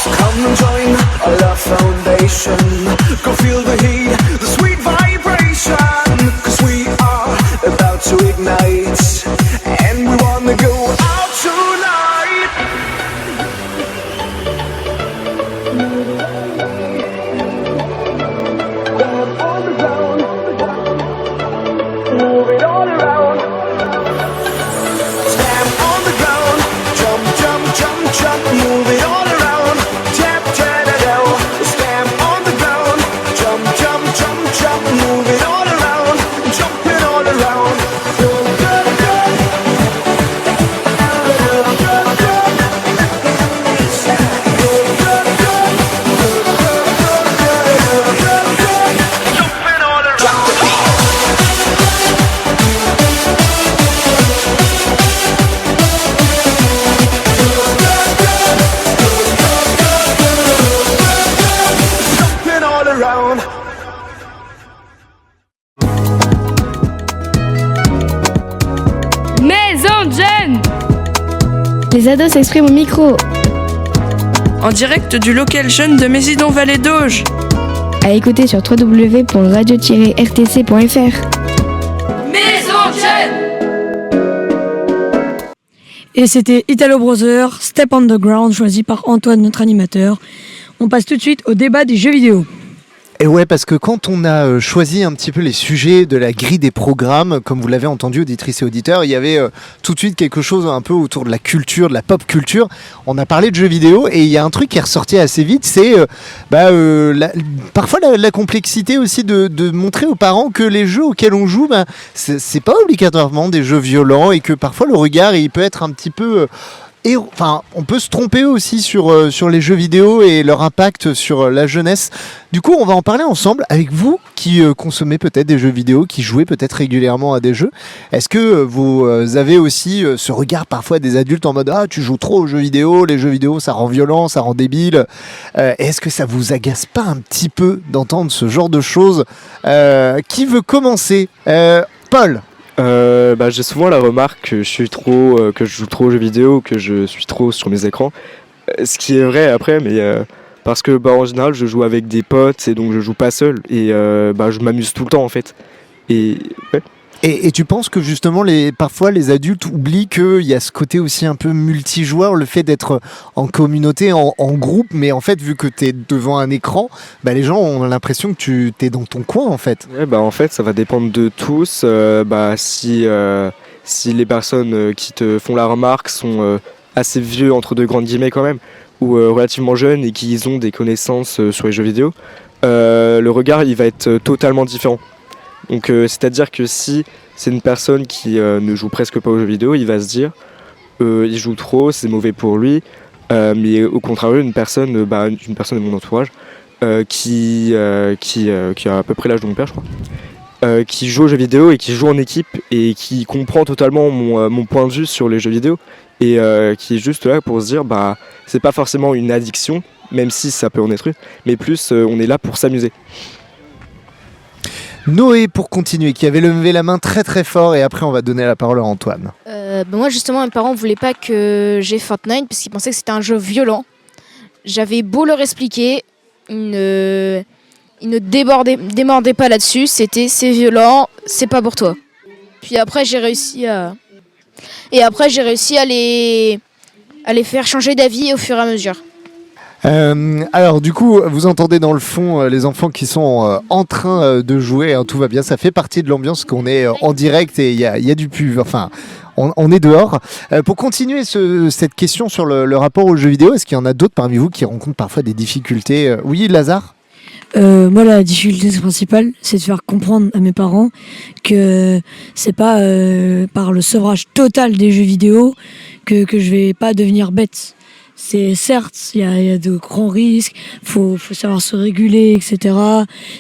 So come and join our love foundation. Go feel the heat, the sweet vibration. 'Cause we are about to ignite, and we wanna go out tonight. Les ados s'expriment au micro. En direct du local jeune de Mésidon-Vallée d'Auge. À écouter sur www.radio-rtc.fr. Maison Jeune. Et c'était Italo Brother, Step Underground, choisi par Antoine, notre animateur. On passe tout de suite au débat des jeux vidéo. Et ouais, parce que quand on a choisi un petit peu les sujets de la grille des programmes, comme vous l'avez entendu, auditrices et auditeurs, il y avait tout de suite quelque chose un peu autour de la culture, de la pop culture. On a parlé de jeux vidéo et il y a un truc qui est ressorti assez vite, c'est parfois la complexité aussi de montrer aux parents que les jeux auxquels on joue, c'est pas obligatoirement des jeux violents et que parfois le regard il peut être un petit peu... on peut se tromper aussi sur les jeux vidéo et leur impact sur la jeunesse. Du coup, on va en parler ensemble avec vous qui consommez peut-être des jeux vidéo, qui jouez peut-être régulièrement à des jeux. Est-ce que vous avez aussi ce regard parfois des adultes en mode « Ah, tu joues trop aux jeux vidéo, les jeux vidéo ça rend violent, ça rend débile ». Est-ce que ça vous agace pas un petit peu d'entendre ce genre de choses ? Qui veut commencer ? Paul ? J'ai souvent la remarque que je joue trop aux jeux vidéo, que je suis trop sur mes écrans. Ce qui est vrai après, mais parce que en général je joue avec des potes et donc je joue pas seul et je m'amuse tout le temps en fait. Et ouais. Et tu penses que justement parfois les adultes oublient qu'il y a ce côté aussi un peu multijoueur, le fait d'être en communauté, en groupe, mais en fait vu que tu es devant un écran, les gens ont l'impression que tu es dans ton coin en fait. Ouais, en fait ça va dépendre de tous. Si les personnes qui te font la remarque sont assez vieux entre deux grandes guillemets quand même, ou relativement jeunes et qu'ils ont des connaissances sur les jeux vidéo, le regard il va être totalement différent. Donc c'est-à-dire que si c'est une personne qui ne joue presque pas aux jeux vidéo, il va se dire il joue trop, c'est mauvais pour lui. Mais au contraire, une personne de mon entourage qui a à peu près l'âge de mon père, je crois, qui joue aux jeux vidéo et qui joue en équipe et qui comprend totalement mon point de vue sur les jeux vidéo et qui est juste là pour se dire c'est pas forcément une addiction, même si ça peut en être une, mais plus on est là pour s'amuser. Noé, pour continuer, qui avait levé la main très très fort, et après on va donner la parole à Antoine. Moi justement, mes parents ne voulaient pas que j'aie Fortnite parce qu'ils pensaient que c'était un jeu violent. J'avais beau leur expliquer, ils ne démordaient pas là-dessus, c'est violent, c'est pas pour toi. Puis après j'ai réussi à les faire changer d'avis au fur et à mesure. Alors du coup, vous entendez dans le fond les enfants qui sont en train de jouer, tout va bien, ça fait partie de l'ambiance qu'on est en direct et il y a du pub, on est dehors. Pour continuer cette question sur le rapport aux jeux vidéo, est-ce qu'il y en a d'autres parmi vous qui rencontrent parfois des difficultés ? Oui, Lazare ? Moi, la difficulté principale, c'est de faire comprendre à mes parents que c'est pas par le sevrage total des jeux vidéo que je vais pas devenir bête. C'est certes, il y a de grands risques, faut savoir se réguler, etc.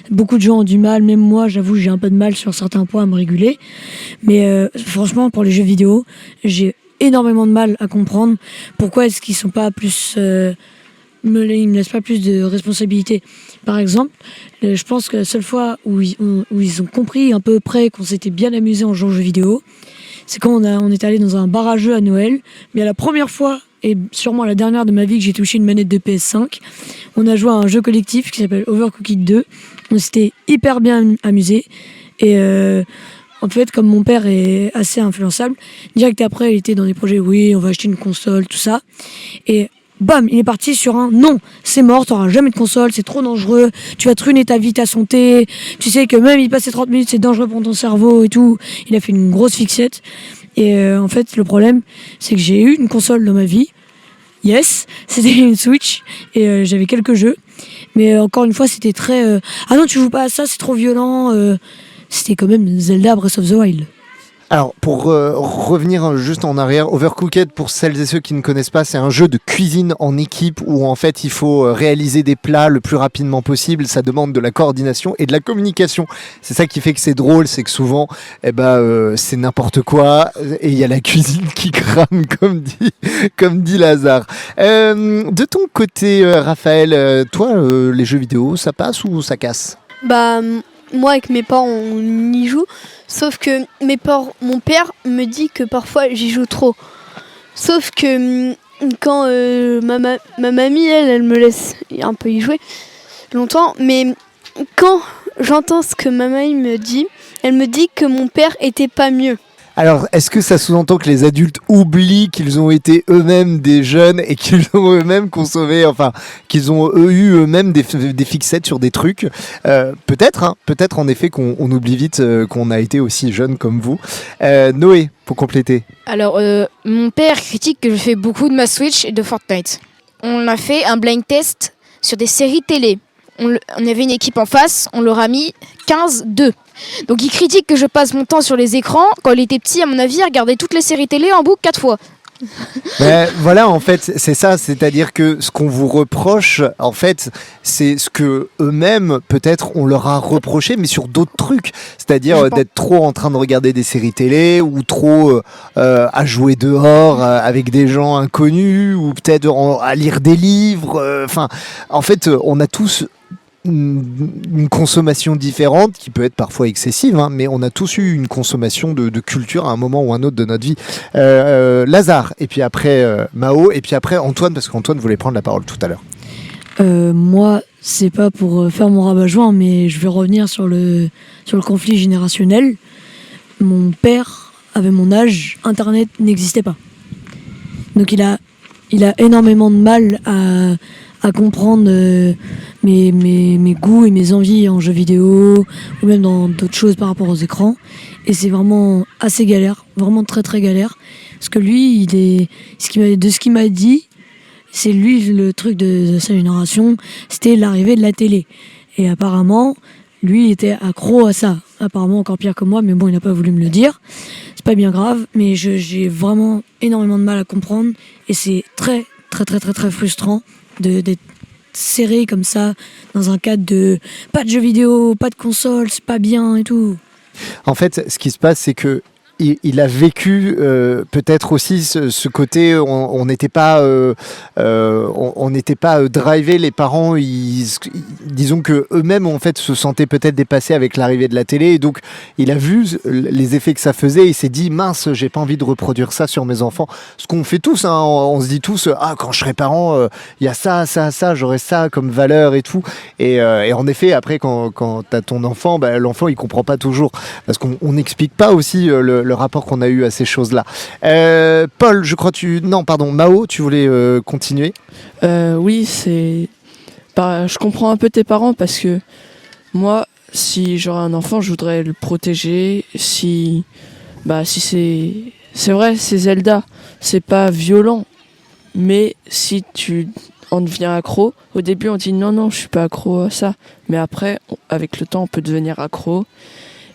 Beaucoup de gens ont du mal, même moi, j'avoue, j'ai un peu de mal sur certains points à me réguler. Mais franchement, pour les jeux vidéo, j'ai énormément de mal à comprendre pourquoi est-ce qu'ils sont pas plus... ils me laissent pas plus de responsabilité. Par exemple, je pense que la seule fois où ils ont compris à peu près qu'on s'était bien amusé en jouant aux jeux vidéo, c'est quand on est allé dans un bar à jeux à Noël. Mais à la première fois, et sûrement la dernière de ma vie, que j'ai touché une manette de PS5, on a joué à un jeu collectif qui s'appelle Overcooked 2. On s'était hyper bien amusé. Et en fait, comme mon père est assez influençable, direct après, il était dans des projets, oui, on va acheter une console, tout ça. Et bam, il est parti sur un non, c'est mort, t'auras jamais de console, c'est trop dangereux, tu vas te ruiner ta vie, ta santé, tu sais que même y passer 30 minutes, c'est dangereux pour ton cerveau et tout. Il a fait une grosse fixette. Et en fait, le problème, c'est que j'ai eu une console dans ma vie. Yes, c'était une Switch et j'avais quelques jeux. Mais encore une fois, c'était très... ah non, tu joues pas à ça, c'est trop violent. C'était quand même Zelda Breath of the Wild. Alors, pour revenir juste en arrière, Overcooked, pour celles et ceux qui ne connaissent pas, c'est un jeu de cuisine en équipe où en fait il faut réaliser des plats le plus rapidement possible. Ça demande de la coordination et de la communication. C'est ça qui fait que c'est drôle, c'est que souvent, c'est n'importe quoi et il y a la cuisine qui crame, comme dit Lazare. De ton côté, Raphaël, toi, les jeux vidéo, ça passe ou ça casse ? Moi, avec mes parents, on y joue. Sauf que mon père me dit que parfois, j'y joue trop. Sauf que quand ma mamie, elle me laisse un peu y jouer longtemps, mais quand j'entends ce que ma mamie me dit, elle me dit que mon père était pas mieux. Alors, est-ce que ça sous-entend que les adultes oublient qu'ils ont été eux-mêmes des jeunes et qu'ils ont eux-mêmes consommé, enfin, qu'ils ont eu eux-mêmes des fixettes sur des trucs? Peut-être en effet qu'on oublie vite qu'on a été aussi jeune comme vous. Noé, pour compléter. Alors, mon père critique que je fais beaucoup de ma Switch et de Fortnite. On a fait un blind test sur des séries télé. On avait une équipe en face, on leur a mis 15-2. Donc il critique que je passe mon temps sur les écrans. Quand il était petit, à mon avis, il regardait toutes les séries télé en boucle 4 fois. Mais voilà, en fait, c'est ça, c'est-à-dire que ce qu'on vous reproche, en fait, c'est ce que eux-mêmes, peut-être, on leur a reproché, mais sur d'autres trucs, c'est-à-dire d'être trop en train de regarder des séries télé ou trop à jouer dehors avec des gens inconnus ou peut-être à lire des livres. Enfin, en fait, on a tous une consommation différente qui peut être parfois excessive, hein, mais on a tous eu une consommation de culture à un moment ou un autre de notre vie. Lazare, et puis après Mao, et puis après Antoine, parce qu'Antoine voulait prendre la parole tout à l'heure. Moi, c'est pas pour faire mon rabat-joint, mais je vais revenir sur le conflit générationnel. Mon père avait mon âge, Internet n'existait pas. Donc il a énormément de mal à comprendre mes goûts et mes envies en jeux vidéo ou même dans d'autres choses par rapport aux écrans. Et c'est vraiment assez galère, vraiment très très galère. Parce que lui, de ce qu'il m'a dit, c'est lui le truc de sa génération, c'était l'arrivée de la télé. Et apparemment, lui, il était accro à ça. Apparemment encore pire que moi, mais bon, il n'a pas voulu me le dire. C'est pas bien grave, mais j'ai vraiment énormément de mal à comprendre. Et c'est très très très très très frustrant d'être serré comme ça dans un cadre de pas de jeux vidéo, pas de console, c'est pas bien et tout. En fait, ce qui se passe, c'est que il a vécu peut-être aussi ce côté, on n'était pas drivé, les parents, disons que eux-mêmes en fait se sentaient peut-être dépassés avec l'arrivée de la télé, et donc il a vu les effets que ça faisait, et il s'est dit mince, j'ai pas envie de reproduire ça sur mes enfants. Ce qu'on fait tous, hein, on se dit tous quand je serai parent, il y a ça, j'aurai ça comme valeur et tout, et en effet après quand t'as ton enfant, l'enfant il comprend pas toujours parce qu'on n'explique pas aussi le rapport qu'on a eu à ces choses-là. Paul, je crois Mao, tu voulais continuer? Oui, je comprends un peu tes parents parce que moi, si j'aurais un enfant, je voudrais le protéger. Si c'est vrai, c'est Zelda, c'est pas violent, mais si tu en deviens accro, au début on dit non, je suis pas accro à ça, mais après, avec le temps, on peut devenir accro.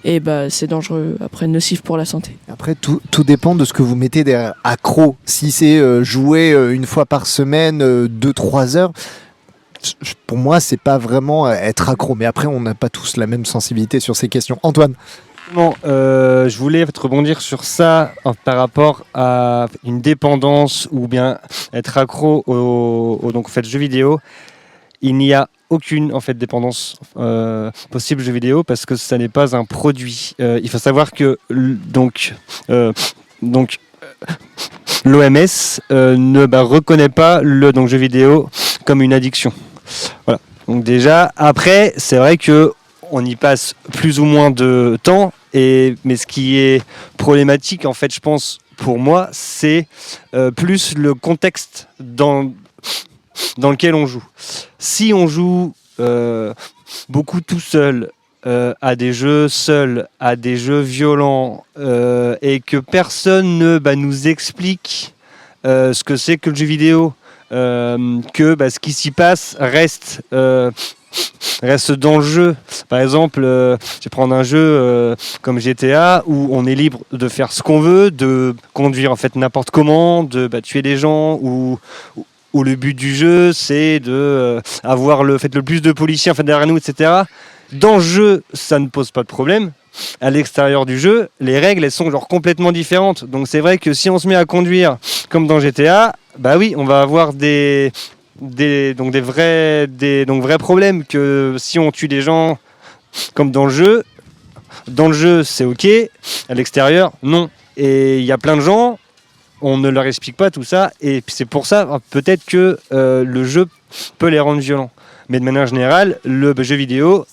Et c'est dangereux, après nocif pour la santé. Après, tout dépend de ce que vous mettez derrière accro. Si c'est jouer une fois par semaine, 2-3 heures, pour moi, c'est pas vraiment être accro. Mais après, on n'a pas tous la même sensibilité sur ces questions. Antoine? Je voulais rebondir sur ça par rapport à une dépendance ou bien être accro au jeux vidéo. Il n'y a aucune dépendance possible jeux vidéo parce que ça n'est pas un produit. Il faut savoir que l'OMS ne reconnaît pas le jeu vidéo comme une addiction. Voilà. Donc déjà, après, c'est vrai que on y passe plus ou moins de temps, mais ce qui est problématique, en fait, je pense, pour moi, c'est plus le contexte dans lequel on joue. Si on joue beaucoup tout seul, à des jeux seuls, à des jeux violents, et que personne ne nous explique ce que c'est que le jeu vidéo, que ce qui s'y passe reste dans le jeu. Par exemple, je vais prendre un jeu comme GTA où on est libre de faire ce qu'on veut, de conduire n'importe comment, de tuer des gens où le but du jeu c'est de avoir le plus de policiers derrière nous, etc. Dans le jeu, ça ne pose pas de problème. À l'extérieur du jeu, les règles elles sont complètement différentes. Donc c'est vrai que si on se met à conduire comme dans GTA, oui, on va avoir des vrais problèmes que si on tue des gens comme dans le jeu. Dans le jeu, c'est ok. À l'extérieur, non. Et il y a plein de gens on ne leur explique pas tout ça, et c'est pour ça peut-être que le jeu peut les rendre violents. Mais de manière générale, le jeu vidéo,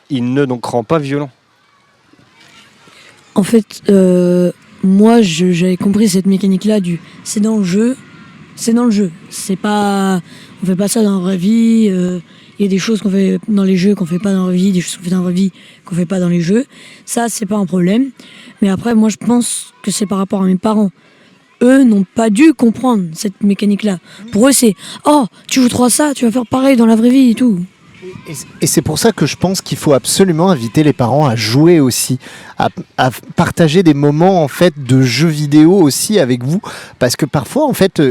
il ne donc rend pas violent. En fait, moi, j'avais compris cette mécanique-là du c'est dans le jeu, c'est dans le jeu. C'est pas, on fait pas ça dans la vraie vie. Il y a des choses qu'on fait dans les jeux qu'on fait pas dans la vraie vie, des choses qu'on fait dans la vraie vie qu'on fait pas dans les jeux. Ça, c'est pas un problème. Mais après, moi, je pense que c'est par rapport à mes parents. Eux n'ont pas dû comprendre cette mécanique-là. Pour eux, c'est oh, tu joues trop à ça, tu vas faire pareil dans la vraie vie et tout. Et c'est pour ça que je pense qu'il faut absolument inviter les parents à jouer aussi, à partager des moments en fait de jeux vidéo aussi avec vous, parce que parfois en fait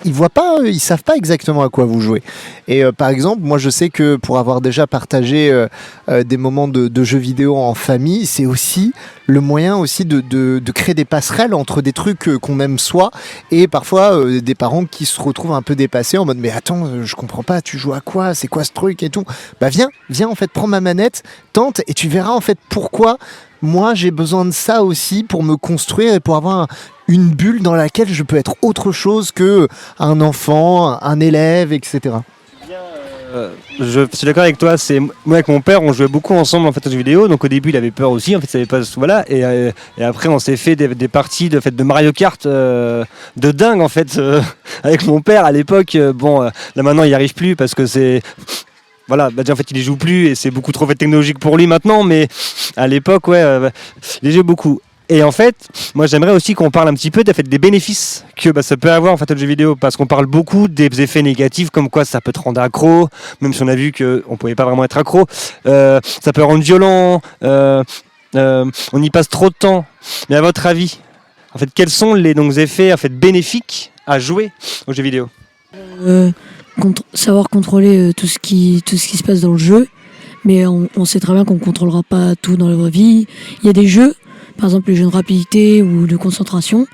ils voient pas, ils savent pas exactement à quoi vous jouez. Et par exemple, moi je sais que pour avoir déjà partagé des moments de jeux vidéo en famille, c'est aussi le moyen aussi de créer des passerelles entre des trucs qu'on aime soi et parfois des parents qui se retrouvent un peu dépassés en mode mais attends, je comprends pas, tu joues à quoi, c'est quoi ce truc et tout. Bah viens en fait, prends ma manette, tente et tu verras en fait pourquoi moi j'ai besoin de ça aussi pour me construire et pour avoir une bulle dans laquelle je peux être autre chose que un enfant, un élève, etc. Je suis d'accord avec toi. C'est moi avec mon père, on jouait beaucoup ensemble en fait aux jeux vidéo. Donc au début, il avait peur aussi. En fait, il savait pas voilà. Et après, on s'est fait des parties de Mario Kart de dingue en fait avec mon père à l'époque. Bon, là maintenant, il y arrive plus parce que c'est voilà. Déjà en fait, il y joue plus et c'est beaucoup trop technologique pour lui maintenant. Mais à l'époque, ouais, il y jouait beaucoup. Et en fait, moi j'aimerais aussi qu'on parle un petit peu des bénéfices que ça peut avoir en fait le jeu vidéo, parce qu'on parle beaucoup des effets négatifs comme quoi ça peut te rendre accro, même si on a vu qu'on pouvait pas vraiment être accro, ça peut rendre violent, on y passe trop de temps. Mais à votre avis, en fait, quels sont les effets en fait bénéfiques à jouer aux jeux vidéo? Savoir contrôler tout ce qui se passe dans le jeu, mais on sait très bien qu'on ne contrôlera pas tout dans la vraie vie. Il y a des jeux, par exemple les jeux de rapidité ou de concentration,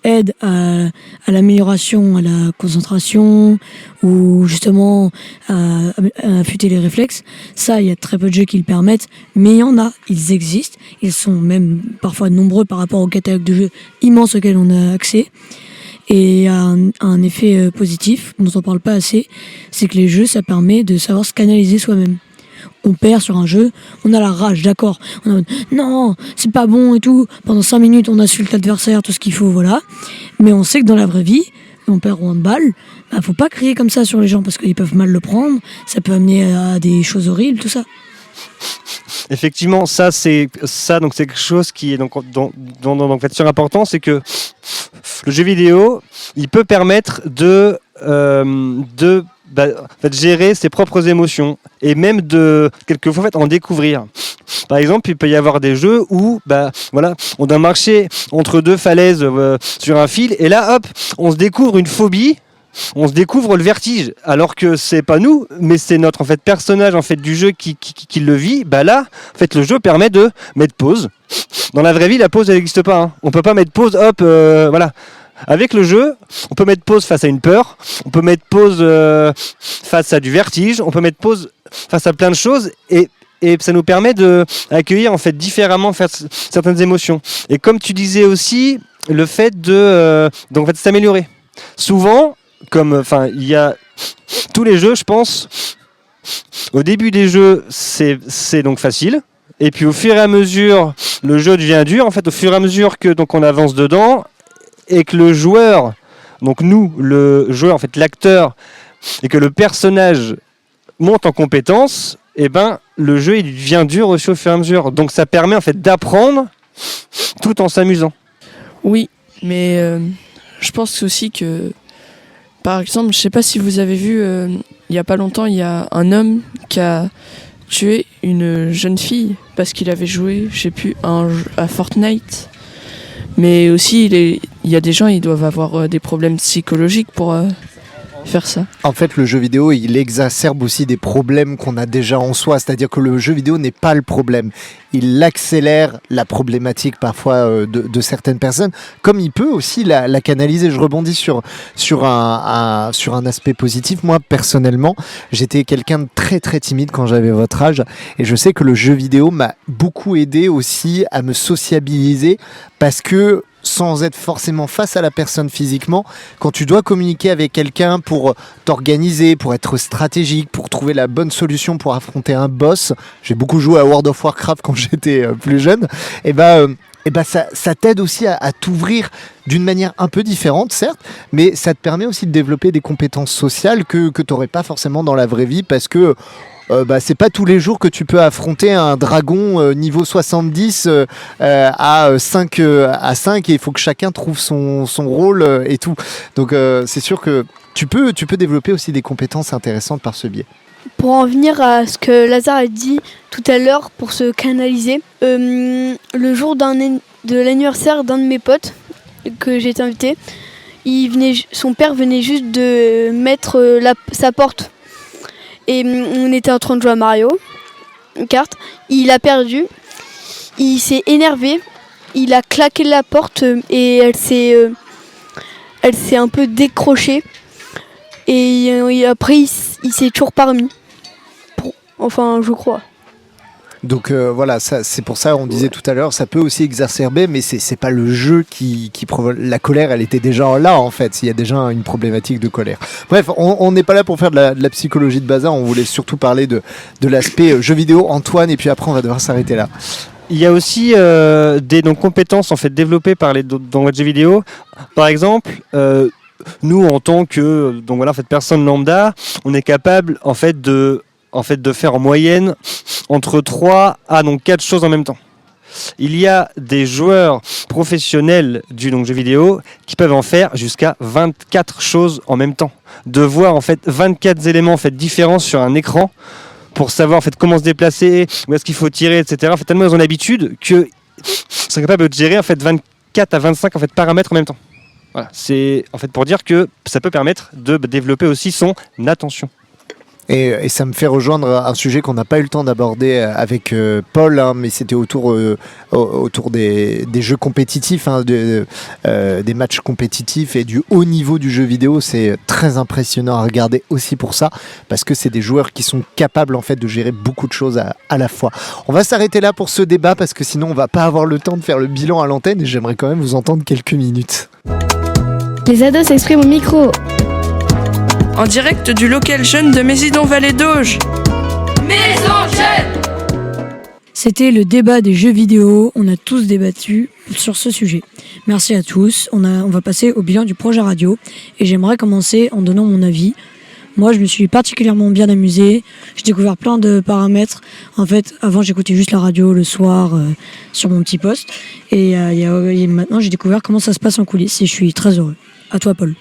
aident à l'amélioration, à la concentration ou justement à affûter les réflexes. Ça, il y a très peu de jeux qui le permettent, mais il y en a, ils existent. Ils sont même parfois nombreux par rapport au catalogue de jeux immense auquel on a accès. Et un effet positif dont on ne parle pas assez, c'est que les jeux, ça permet de savoir se canaliser soi-même. On perd sur un jeu, on a la rage, d'accord. On a non, c'est pas bon et tout. Pendant 5 minutes, on insulte l'adversaire, tout ce qu'il faut, voilà. Mais on sait que dans la vraie vie, on perd au handball, faut pas crier comme ça sur les gens parce qu'ils peuvent mal le prendre. Ça peut amener à des choses horribles, tout ça. Effectivement, c'est quelque chose qui est donc sur important, c'est que le jeu vidéo, il peut permettre de gérer ses propres émotions et même de quelquefois en découvrir. Par exemple, il peut y avoir des jeux où on doit marcher entre deux falaises sur un fil et là hop, on se découvre une phobie. On se découvre le vertige, alors que c'est pas nous, mais c'est notre personnage du jeu qui le vit. Là, le jeu permet de mettre pause. Dans la vraie vie, la pause elle n'existe pas. Hein. On peut pas mettre pause. Hop, voilà. Avec le jeu, on peut mettre pause face à une peur. On peut mettre pause face à du vertige. On peut mettre pause face à plein de choses et ça nous permet d'accueillir différemment certaines émotions. Et comme tu disais aussi, le fait de s'améliorer. Souvent. Il y a tous les jeux, je pense, au début des jeux, c'est donc facile. Et puis au fur et à mesure, le jeu devient dur. En fait, au fur et à mesure que on avance dedans et que le joueur, donc nous, le joueur, l'acteur, et que le personnage monte en compétence, le jeu il devient dur aussi au fur et à mesure. Donc ça permet d'apprendre tout en s'amusant. Oui, mais je pense aussi que par exemple, je sais pas si vous avez vu, il y a pas longtemps, il y a un homme qui a tué une jeune fille parce qu'il avait joué, je sais plus, à Fortnite. Mais aussi, il y a des gens, ils doivent avoir des problèmes psychologiques pour faire ça. En fait, le jeu vidéo, il exacerbe aussi des problèmes qu'on a déjà en soi. C'est-à-dire que le jeu vidéo n'est pas le problème. Il accélère la problématique parfois de certaines personnes, comme il peut aussi la canaliser. Je rebondis sur un aspect positif. Moi, personnellement, j'étais quelqu'un de très très timide quand j'avais votre âge. Et je sais que le jeu vidéo m'a beaucoup aidé aussi à me sociabiliser parce que sans être forcément face à la personne physiquement, quand tu dois communiquer avec quelqu'un pour t'organiser, pour être stratégique, pour trouver la bonne solution pour affronter un boss. J'ai beaucoup joué à World of Warcraft quand j'étais plus jeune. Ça t'aide aussi à t'ouvrir d'une manière un peu différente, certes, mais ça te permet aussi de développer des compétences sociales que tu n'aurais pas forcément dans la vraie vie, parce que c'est pas tous les jours que tu peux affronter un dragon niveau 70 à 5 et il faut que chacun trouve son rôle et tout. Donc c'est sûr que tu peux développer aussi des compétences intéressantes par ce biais. Pour en venir à ce que Lazare a dit tout à l'heure, pour se canaliser, le jour de l'anniversaire d'un de mes potes que j'ai été invité, son père venait juste de mettre sa porte. Et on était en train de jouer à Mario Kart. Il a perdu. Il s'est énervé. Il a claqué la porte et elle s'est un peu décrochée. Et après, il s'est toujours pas remis. Enfin, je crois. Donc voilà, c'est pour ça on disait tout à l'heure, ça peut aussi exacerber, mais c'est pas le jeu qui provoque la colère. Elle était déjà là en fait. Il y a déjà une problématique de colère. Bref, on n'est pas là pour faire de la psychologie de bazar. On voulait surtout parler de l'aspect jeu vidéo. Antoine, et puis après on va devoir s'arrêter là. Il y a aussi des compétences en fait développées dans votre jeu vidéo. Par exemple, nous en tant que personne lambda, on est capable en fait de faire en moyenne entre 3 à 4 choses en même temps. Il y a des joueurs professionnels du jeu vidéo qui peuvent en faire jusqu'à 24 choses en même temps. De voir en fait 24 éléments en fait différents sur un écran pour savoir en fait comment se déplacer, où est-ce qu'il faut tirer, etc. En fait, tellement ils ont l'habitude qu'ils sont capables de gérer en fait 24 à 25 en fait paramètres en même temps. Voilà, c'est en fait pour dire que ça peut permettre de développer aussi son attention. Et ça me fait rejoindre un sujet qu'on n'a pas eu le temps d'aborder avec Paul, mais c'était autour des jeux compétitifs, des matchs compétitifs et du haut niveau du jeu vidéo. C'est très impressionnant à regarder aussi pour ça, parce que c'est des joueurs qui sont capables en fait de gérer beaucoup de choses à la fois. On va s'arrêter là pour ce débat, parce que sinon on va pas avoir le temps de faire le bilan à l'antenne, et j'aimerais quand même vous entendre quelques minutes. Les ados s'expriment au micro. En direct du local jeune de Mésidon-Vallée d'Auge. Maison Jeune. C'était le débat des jeux vidéo. On a tous débattu sur ce sujet. Merci à tous. On va passer au bilan du projet radio. Et j'aimerais commencer en donnant mon avis. Moi, je me suis particulièrement bien amusé. J'ai découvert plein de paramètres. En fait, avant, j'écoutais juste la radio le soir sur mon petit poste. Et maintenant, j'ai découvert comment ça se passe en coulisses. Et je suis très heureux. À toi, Paul.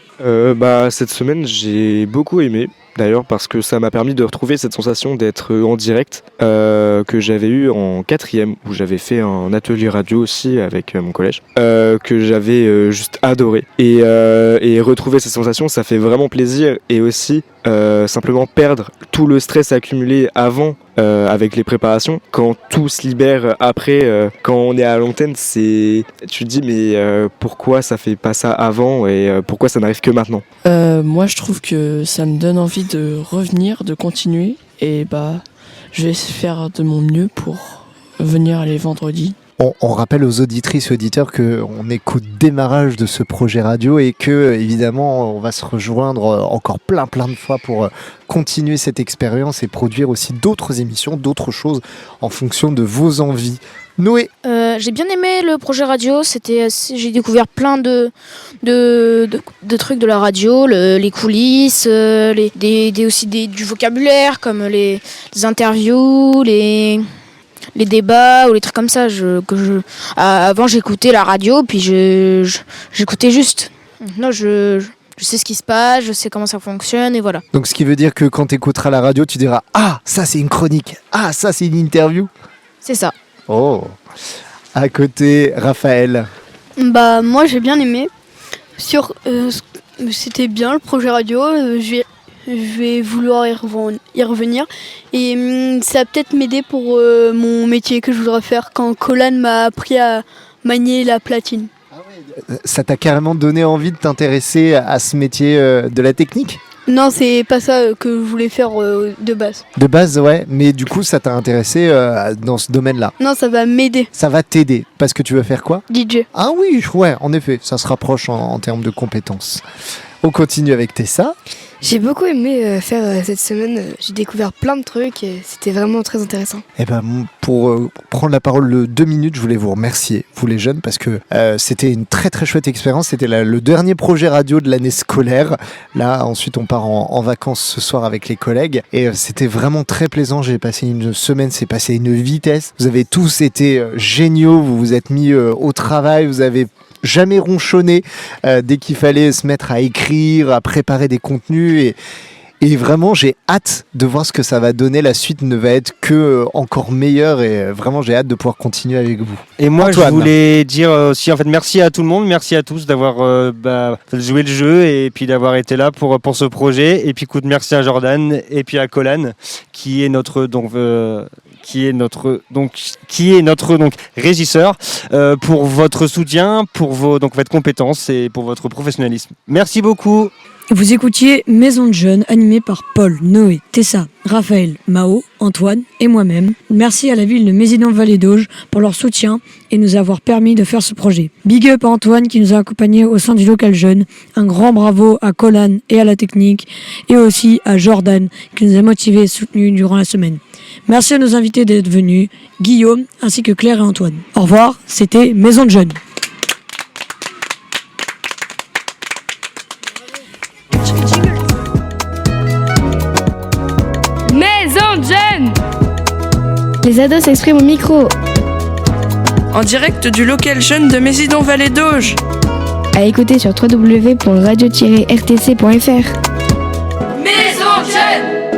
Cette semaine, j'ai beaucoup aimé, d'ailleurs, parce que ça m'a permis de retrouver cette sensation d'être en direct que j'avais eu en 4e, où j'avais fait un atelier radio aussi avec mon collège, que j'avais juste adoré. Et retrouver cette sensation, ça fait vraiment plaisir, et aussi simplement perdre tout le stress accumulé avant avec les préparations. Quand tout se libère après, quand on est à l'antenne, tu te dis mais pourquoi ça fait pas ça avant, et pourquoi ça n'arrive que maintenant? Moi je trouve que ça me donne envie de revenir, de continuer, et je vais faire de mon mieux pour venir les vendredis. On rappelle aux auditrices et auditeurs qu'on est qu'au démarrage de ce projet radio, et que évidemment on va se rejoindre encore plein de fois pour continuer cette expérience et produire aussi d'autres émissions, d'autres choses en fonction de vos envies. Noé. J'ai bien aimé le projet radio. J'ai découvert plein de trucs de la radio, les coulisses, aussi du vocabulaire comme les interviews, les débats ou les trucs comme ça. Avant j'écoutais la radio, puis j'écoutais juste. Là je sais ce qui se passe, je sais comment ça fonctionne, et voilà. Donc ce qui veut dire que quand tu écouteras la radio, tu diras « Ah, ça c'est une chronique, ah, ça c'est une interview ». C'est ça. Oh. À côté, Raphaël. Moi j'ai bien aimé. C'était bien le projet radio. Je vais vouloir y revenir. Et ça va peut-être m'aider pour mon métier que je voudrais faire quand Colin m'a appris à manier la platine. Ça t'a carrément donné envie de t'intéresser à ce métier de la technique ? Non, c'est pas ça que je voulais faire de base. De base, ouais, mais du coup, ça t'a intéressé dans ce domaine-là. Non, ça va m'aider. Ça va t'aider, parce que tu veux faire quoi? DJ. Ah oui, ouais, en effet, ça se rapproche en termes de compétences. On continue avec Tessa. J'ai beaucoup aimé faire cette semaine. J'ai découvert plein de trucs et c'était vraiment très intéressant. Eh ben, pour prendre la parole 2 minutes, je voulais vous remercier, vous les jeunes, parce que c'était une très très chouette expérience. C'était le dernier projet radio de l'année scolaire. Là, ensuite, on part en vacances ce soir avec les collègues. Et c'était vraiment très plaisant. J'ai passé une semaine, c'est passé à une vitesse. Vous avez tous été géniaux. Vous vous êtes mis au travail. Vous avez jamais ronchonné dès qu'il fallait se mettre à écrire, à préparer des contenus et vraiment j'ai hâte de voir ce que ça va donner. La suite ne va être que encore meilleure et vraiment j'ai hâte de pouvoir continuer avec vous. Et moi Antoine. je voulais dire aussi en fait merci à tout le monde, merci à tous d'avoir joué le jeu et puis d'avoir été là pour ce projet. Et puis écoute, merci à Jordan et puis à Colin qui est notre régisseur pour votre soutien, pour votre compétence et pour votre professionnalisme. Merci beaucoup. Vous écoutiez Maison de Jeunes, animée par Paul, Noé, Tessa, Raphaël, Mao, Antoine et moi-même. Merci à la ville de Mézidon-Vallée d'Auge pour leur soutien et nous avoir permis de faire ce projet. Big up à Antoine qui nous a accompagnés au sein du local jeune. Un grand bravo à Colin et à la technique et aussi à Jordan qui nous a motivés et soutenus durant la semaine. Merci à nos invités d'être venus, Guillaume ainsi que Claire et Antoine. Au revoir, c'était Maison de Jeunes. Maison de jeunes. Les ados s'expriment au micro. En direct du local jeune de Mézidon-Vallée d'Auge. À écouter sur www.radio-rtc.fr. Maison de jeunes.